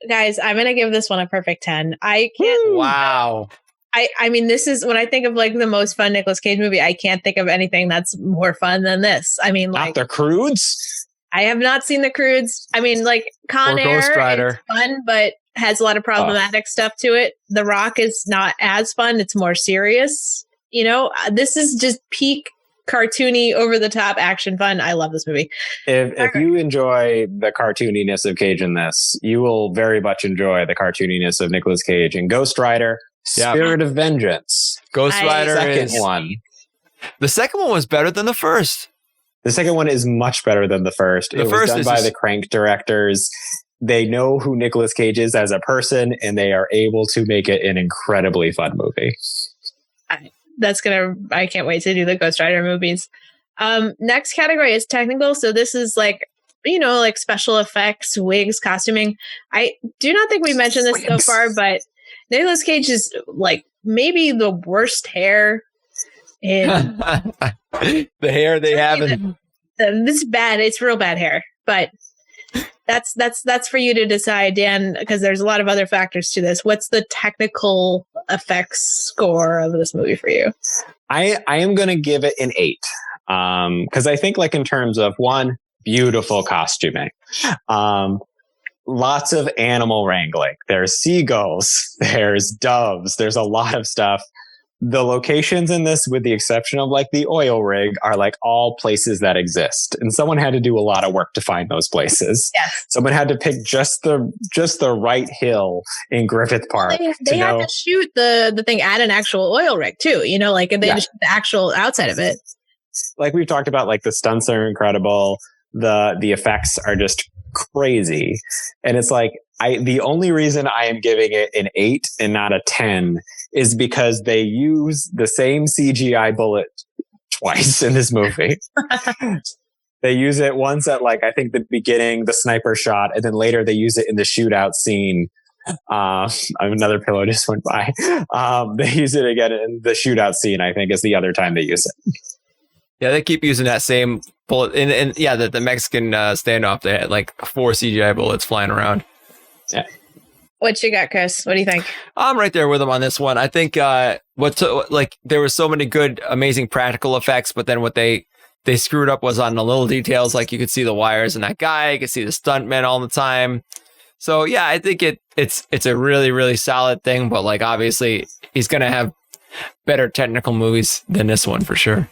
Guys, I'm going to give this one a perfect 10. I can't. Wow. I mean, this is when I think of the most fun Nicolas Cage movie, I can't think of anything that's more fun than this. I mean, not The Croods? I have not seen The Croods. I mean, Con Air is fun, but has a lot of problematic stuff to it. The Rock is not as fun. It's more serious. This is just peak cartoony, over the top action fun. I love this movie. If you enjoy the cartooniness of Cage in this, you will very much enjoy the cartooniness of Nicolas Cage in Ghost Rider, Spirit of Vengeance. Ghost Rider second one. The second one was better than the first. The second one is much better than the first. It was done by the Crank directors. They know who Nicolas Cage is as a person, and they are able to make it an incredibly fun movie. I can't wait to do the Ghost Rider movies. Next category is technical. So this is special effects, wigs, costuming. I do not think we mentioned this so far, but Nicolas Cage is maybe the worst hair in the hair they have. This is bad. It's real bad hair, but that's for you to decide, Dan, because there's a lot of other factors to this. What's the technical effects score of this movie for you? I am going to give it an 8. Because I think in terms of one, beautiful costuming. Lots of animal wrangling. There's seagulls. There's doves. There's a lot of stuff the locations in this, with the exception of like the oil rig, are like all places that exist, and someone had to do a lot of work to find those places. Yes. Someone had to pick just the right hill in Griffith Park. They had to shoot the thing at an actual oil rig too, you know, like they had to shoot the actual outside of it. Like we've talked about, like the stunts are incredible, the effects are just crazy, and it's like the only reason I am giving it an 8 and not a 10 is because they use the same CGI bullet twice in this movie. They use it once at like, I think the beginning, the sniper shot, and then later they use it in the shootout scene. Another pillow just went by. They use it again in the shootout scene, I think, is the other time they use it. Yeah, they keep using that same bullet. And yeah, the Mexican standoff, they had like 4 CGI bullets flying around. Yeah. What you got, Chris? What do you think? I'm right there with them on this one. I think there were so many good, amazing practical effects, but then what they screwed up was on the little details. Like you could see the wires in that guy, you could see the stuntmen all the time. So yeah, I think it's a really, really solid thing. But like obviously, he's gonna have better technical movies than this one for sure.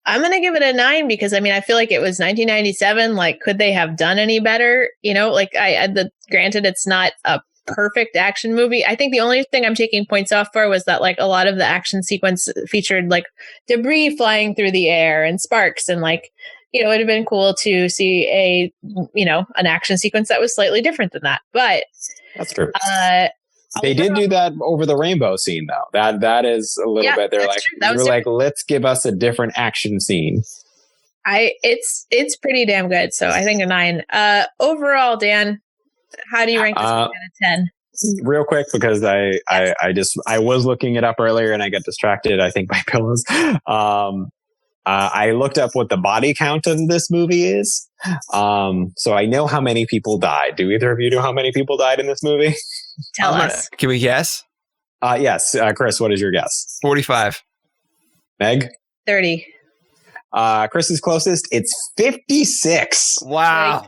I'm going to give it a 9 because, I mean, I feel like it was 1997. Like, could they have done any better? You know, like, granted, it's not a perfect action movie. I think the only thing I'm taking points off for was that, like, a lot of the action sequence featured, like, debris flying through the air and sparks. And, like, you know, it would have been cool to see an action sequence that was slightly different than that. But that's true. They did do that over the rainbow scene, though. That is a little bit. They're like, let's give us a different action scene. It's pretty damn good. So I think a 9. Overall, Dan, how do you rank this out of 10? Real quick, because I was looking it up earlier and I got distracted, I think, by pillows. I looked up what the body count of this movie is. So I know how many people died. Do either of you know how many people died in this movie? Tell us. Can we guess? Yes. Chris, what is your guess? 45. Meg? 30. Chris is closest. It's 56. Wow.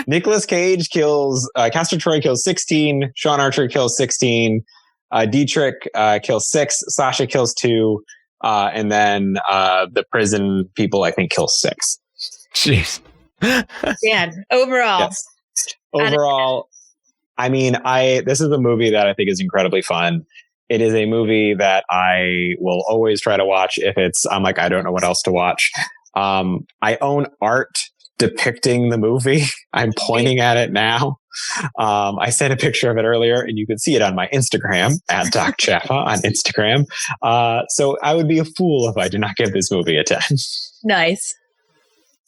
Nicolas Cage kills, Castor Troy kills 16. Sean Archer kills 16. Dietrich kills 6. Sasha kills 2. And then the prison people, I think, kill 6. Jeez. Dan, overall. Yes. Overall, I mean, this is a movie that I think is incredibly fun. It is a movie that I will always try to watch if I'm like, I don't know what else to watch. I own art depicting the movie. I'm pointing at it now. I sent a picture of it earlier and you can see it on my Instagram at Doc Chappa on Instagram. So I would be a fool if I did not give this movie a 10. Nice.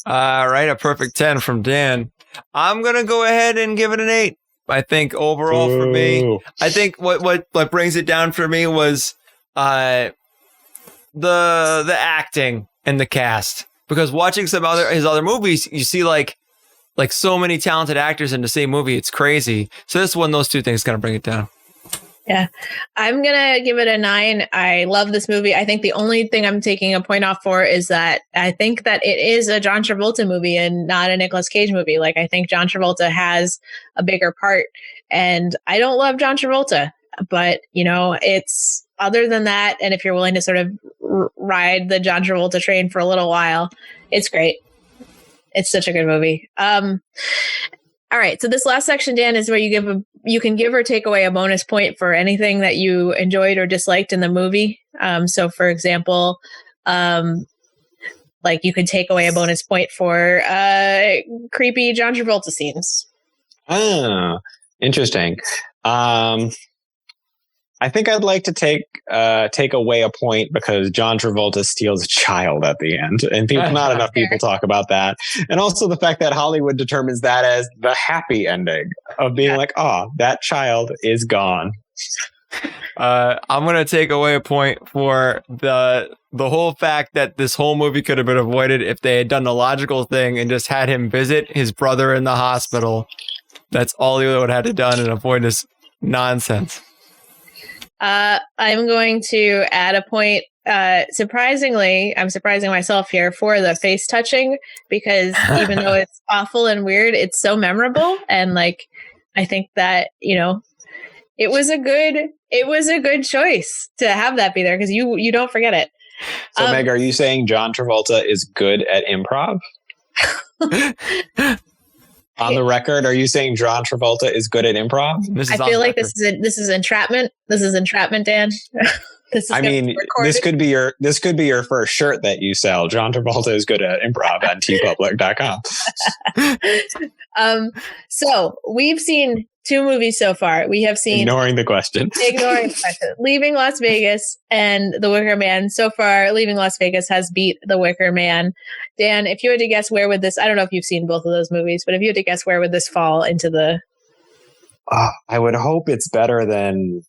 All right. A perfect 10 from Dan. I'm going to go ahead and give it an 8. I think overall for me, I think what brings it down for me was, the acting and the cast, because watching his other movies, you see like so many talented actors in the same movie. It's crazy. So this one, those two things kind of bring it down. Yeah, I'm going to give it a 9. I love this movie. I think the only thing I'm taking a point off for is that I think that it is a John Travolta movie and not a Nicolas Cage movie. Like, I think John Travolta has a bigger part, and I don't love John Travolta, but, you know, it's other than that. And if you're willing to sort of ride the John Travolta train for a little while, it's great. It's such a good movie. All right. So this last section, Dan, is where you can give or take away a bonus point for anything that you enjoyed or disliked in the movie. So for example, like you could take away a bonus point for creepy John Travolta scenes. Oh, interesting. I think I'd like to take away a point because John Travolta steals a child at the end, and not enough people talk about that. And also the fact that Hollywood determines that as the happy ending of being like, oh, that child is gone. I'm gonna take away a point for the whole fact that this whole movie could have been avoided if they had done the logical thing and just had him visit his brother in the hospital. That's all he would have had to done and avoid this nonsense. I'm going to add a point. Surprisingly, I'm surprising myself here for the face touching, because even though it's awful and weird, it's so memorable. And like, I think that, you know, it was a good choice to have that be there because you don't forget it. So Meg, are you saying John Travolta is good at improv? On the record, are you saying John Travolta is good at improv? I feel like this is entrapment. This is entrapment, Dan. This could be your first shirt that you sell. John Travolta is good at improv on tpublic.com. So we've seen 2 movies so far. We have seen Ignoring the question. Leaving Las Vegas and The Wicker Man. So far, Leaving Las Vegas has beat The Wicker Man. Dan, if you had to guess where would this, I don't know if you've seen both of those movies, but if you had to guess where would this fall into the... I would hope it's better than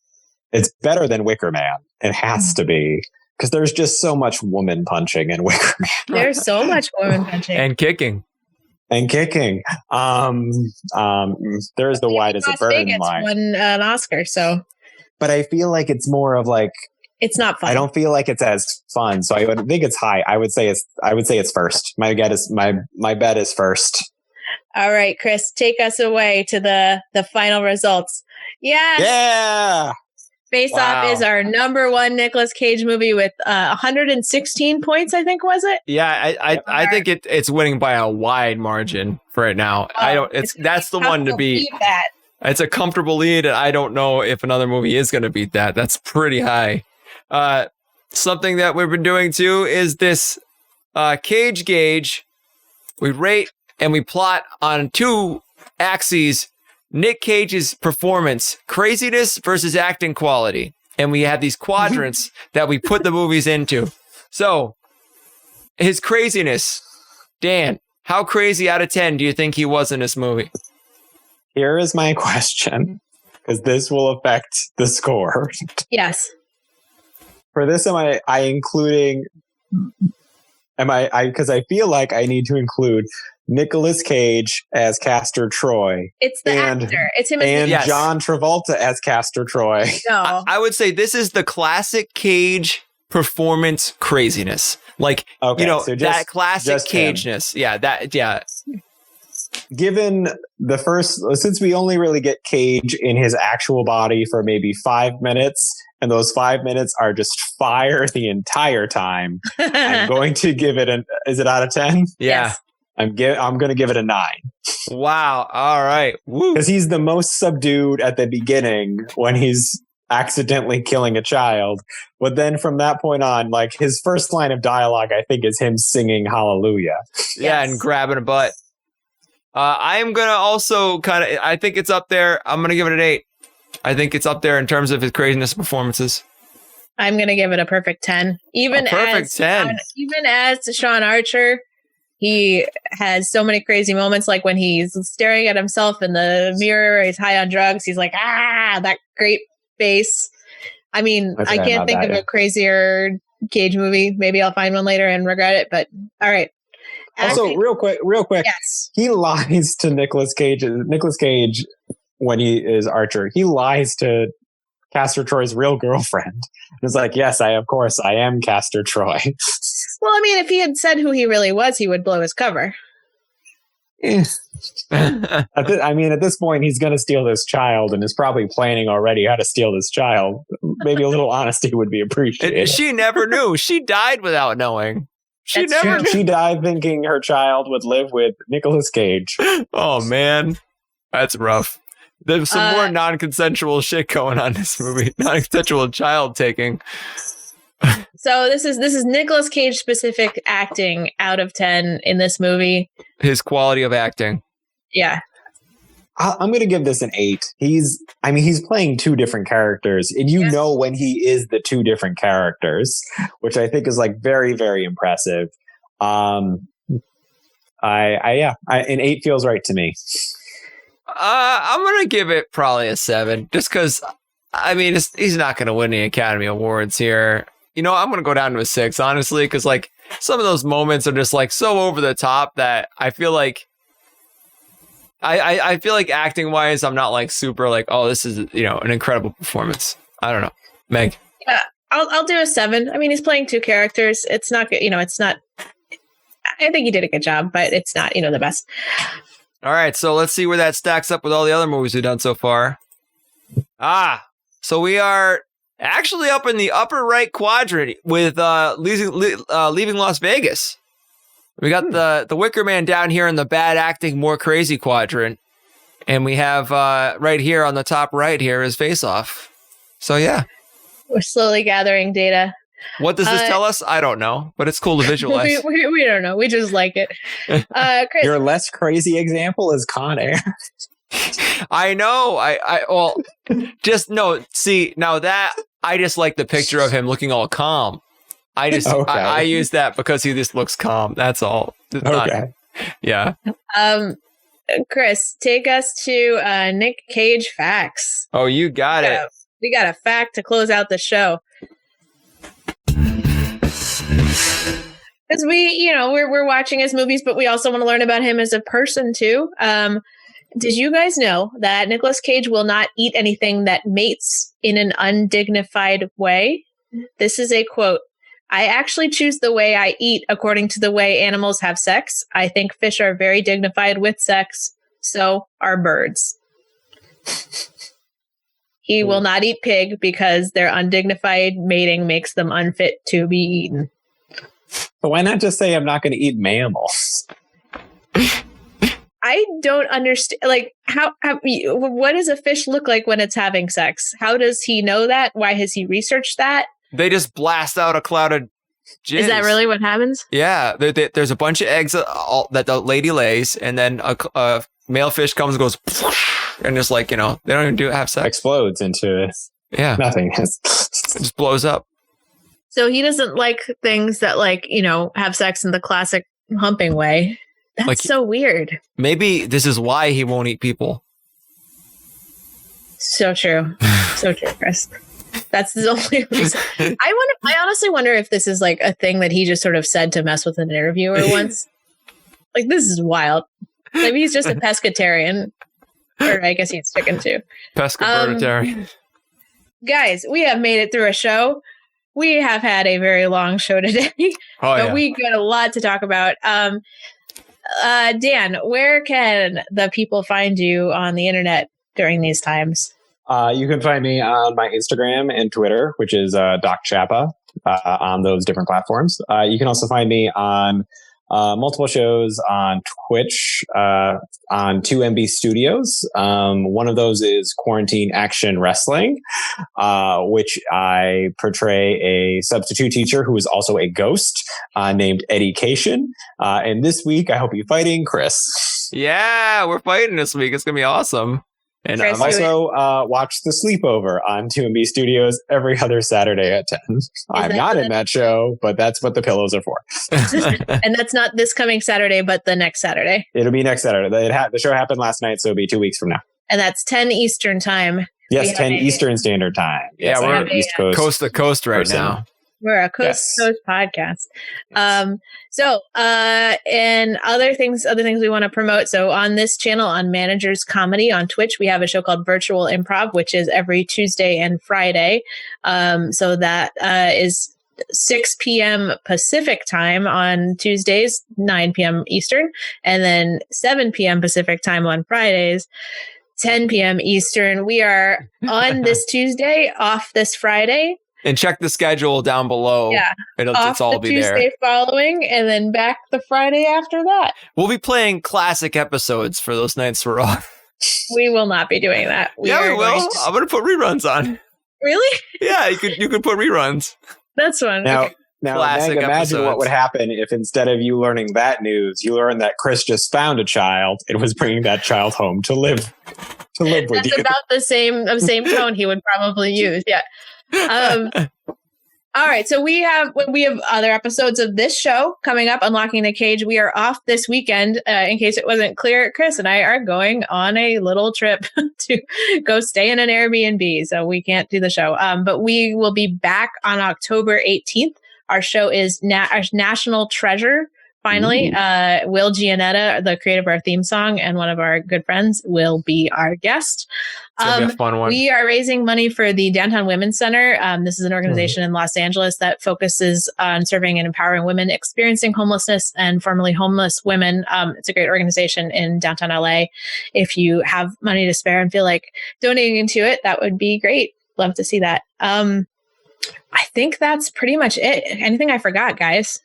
Wicker Man. It has to be. Because there's just so much woman punching in Wicker Man. There's so much woman punching. And kicking. There's the Why Does It Burn line. Won an Oscar, so. But I feel like it's more of like. It's not fun. I don't feel like it's as fun, so I would think it's high. I would say it's first. My bet is first. All right, Chris, take us away to the final results. Yeah. Face Off is our number 1 Nicolas Cage movie with 116 points, I think, was it? Yeah, I think it's winning by a wide margin for it now. That's the one to beat. It's a comfortable lead, and I don't know if another movie is going to beat that. That's pretty high. Something that we've been doing too is this Cage Gauge. We rate and we plot on 2 axes. Nick Cage's performance, craziness versus acting quality. And we have these quadrants that we put the movies into. So, his craziness. Dan, how crazy out of 10 do you think he was in this movie? Here is my question, because this will affect the score. Yes. For this, am I including... Because I feel like I need to include Nicolas Cage as Castor Troy. It's the actor. It's him and John Travolta as Castor Troy. No. I would say this is the classic Cage performance craziness. Like, so that classic Cageness. Yeah. Given the first, since we only really get Cage in his actual body for maybe 5 minutes, and those 5 minutes are just fire the entire time, I'm going to give it is it out of 10? Yeah. Yes. I'm going to give it a 9. Wow. All right. Because he's the most subdued at the beginning when he's accidentally killing a child. But then from that point on, like his first line of dialogue, I think, is him singing Hallelujah. Yeah, and grabbing a butt. I'm going to also I think it's up there. I'm going to give it an 8. I think it's up there in terms of his craziness performances. I'm going to give it a perfect 10. Even as Sean Archer, he has so many crazy moments, like when he's staring at himself in the mirror, he's high on drugs. He's like, that great face. I mean, I can't think of a crazier Cage movie. Maybe I'll find one later and regret it, but all right. Also, real quick. Yes. He lies to Nicolas Cage. Nicolas Cage, when he is Archer, he lies to Castor Troy's real girlfriend. It's like, yes, I am Castor Troy. Well, I mean, if he had said who he really was, he would blow his cover. At this point, he's going to steal this child and is probably planning already how to steal this child. Maybe a little honesty would be appreciated. She never knew. She died without knowing. She died thinking her child would live with Nicolas Cage. Oh, man. That's rough. There's some more non-consensual shit going on in this movie. Non-consensual child taking. So this is Nicolas Cage specific acting out of 10 in this movie. His quality of acting. Yeah. I'm going to give this an 8. He's playing 2 different characters, and you know when he is the 2 different characters, which I think is like very, very impressive. An 8 feels right to me. I'm going to give it probably a 7, just because, he's not going to win the Academy Awards here. I'm going to go down to a 6, honestly, because like some of those moments are just like so over the top that I feel like I feel like acting wise, I'm not like super like, oh, this is, an incredible performance. I don't know. Meg. Yeah, I'll do a 7. He's playing 2 characters. It's not good. It's not, I think he did a good job, but it's not, the best. All right. So let's see where that stacks up with all the other movies we've done so far. So we are actually up in the upper right quadrant with leaving Las Vegas. We got the Wicker Man down here in the bad acting, more crazy quadrant. And we have right here on the top right here is Face Off. So yeah. We're slowly gathering data. What does this tell us? I don't know, but it's cool to visualize. We don't know. We just like it. Chris. Your less crazy example is Con Air. I know. See, now that I just like the picture of him looking all calm. I use that because he just looks calm. That's all. Okay. Yeah. Chris, take us to Nick Cage facts. Oh, you got it. We got a fact to close out the show. Because we're watching his movies, but we also want to learn about him as a person too. Did you guys know that Nicolas Cage will not eat anything that mates in an undignified way? This is a quote. I actually choose the way I eat according to the way animals have sex. I think fish are very dignified with sex. So are birds. He will not eat pig because their undignified mating makes them unfit to be eaten. But why not just say I'm not going to eat mammals? I don't understand. Like, what does a fish look like when it's having sex? How does he know that? Why has he researched that? They just blast out a cloud of jizz. Is that really what happens? Yeah. There's a bunch of eggs that the lady lays, and then a male fish comes and goes, and just like, they don't even have sex. Explodes into nothingness. It just blows up. So he doesn't like things that have sex in the classic humping way. That's so weird. Maybe this is why he won't eat people. So true. So true, Chris. That's the only reason. I honestly wonder if this is like a thing that he just sort of said to mess with an interviewer once. Like, this is wild. Maybe he's just a pescatarian. Or I guess he's chicken too. Pescatarian. Guys, we have made it through a show. We have had a very long show today. But we got a lot to talk about. Dan, where can the people find you on the internet during these times? You can find me on my Instagram and Twitter, which is Doc Chappa, on those different platforms. You can also find me on multiple shows on Twitch, on 2MB Studios. One of those is Quarantine Action Wrestling, which I portray a substitute teacher who is also a ghost named Eddie Cation. And this week, I hope you're fighting Chris. Yeah, we're fighting this week. It's going to be awesome. And I'm also watch The Sleepover on 2MB Studios every other Saturday at 10. I'm not in that show, but that's what the pillows are for. And that's not this coming Saturday, but the next Saturday. It'll be next Saturday. The show happened last night, so it'll be 2 weeks from now. And that's 10 Eastern time. Yes, 10 Eastern Standard Time. Yes, we're East Coast to coast right now. We're a coast to coast podcast. Yes. And other things we want to promote. So on this channel, on Managers Comedy on Twitch, we have a show called Virtual Improv, which is every Tuesday and Friday. So that is 6 p.m. Pacific time on Tuesdays, 9 p.m. Eastern, and then 7 p.m. Pacific time on Fridays, 10 p.m. Eastern. We are on this Tuesday, off this Friday. And check the schedule down below. Yeah. It's all the be Tuesday there. following, and then back the Friday after that. We'll be playing classic episodes for those nights we're off. We will not be doing that. We will. I'm going to put reruns on. Really? Yeah, you could put reruns. That's fun. Now, classic Meg, imagine episodes. what would happen if instead of you learning that news, you learned that Chris just found a child and was bringing that child home to live with you. That's about the same tone he would probably use. Yeah. All right, so we have other episodes of this show coming up, Unlocking the Cage. We are off this weekend. In case it wasn't clear, Chris and I are going on a little trip to go stay in an Airbnb, so we can't do the show. But we will be back on October 18th. Our show is National Treasure, Finally, Will Gianetta, the creator of our theme song and one of our good friends, will be our guest. It's gonna be a fun one. We are raising money for the Downtown Women's Center. This is an organization in Los Angeles that focuses on serving and empowering women experiencing homelessness and formerly homeless women. It's a great organization in downtown LA. If you have money to spare and feel like donating to it, that would be great. Love to see that. I think that's pretty much it. Anything I forgot, guys?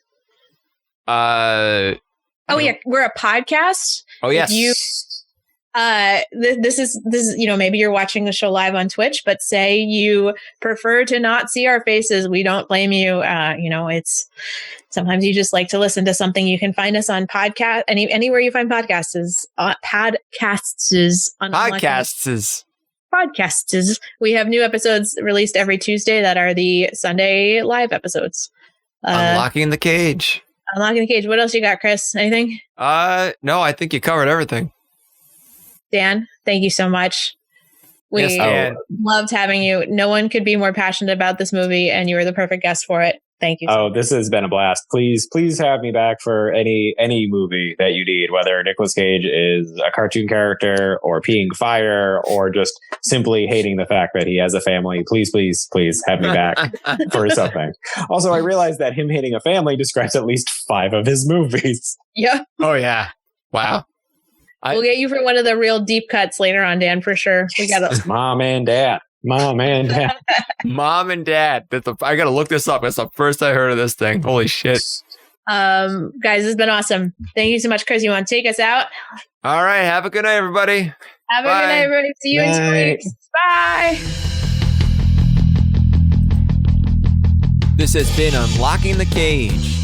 Yeah, we're a podcast. Oh yes. This is maybe you're watching the show live on Twitch, but say you prefer to not see our faces, we don't blame you. It's sometimes you just like to listen to something. You can find us on podcast anywhere you find podcasts is podcasts. We have new episodes released every Tuesday that are the Sunday live episodes. Unlocking the Cage. Unlocking the Cage. What else you got, Chris? Anything? No, I think you covered everything. Dan, thank you so much. We loved having you. No one could be more passionate about this movie, and you were the perfect guest for it. Thank you. This has been a blast. Please have me back for any movie that you need, whether Nicolas Cage is a cartoon character or peeing fire or just simply hating the fact that he has a family. Please have me back for something. Also, I realized that him hating a family describes at least 5 of his movies. Yeah. Oh, yeah. Wow. We'll get you for one of the real deep cuts later on, Dan, for sure. We got Mom and Dad. Mom and Dad. Mom and Dad. I got to look this up. That's the first I heard of this thing. Holy shit. Guys, this has been awesome. Thank you so much, Chris. You want to take us out? All right. Have a good night, everybody. Have a good night, everybody. See you in 2 weeks. Bye. This has been Unlocking the Cage.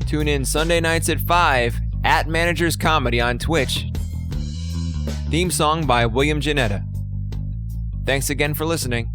Tune in Sunday nights at 5 at Managers Comedy on Twitch. Theme song by William Gianetta. Thanks again for listening.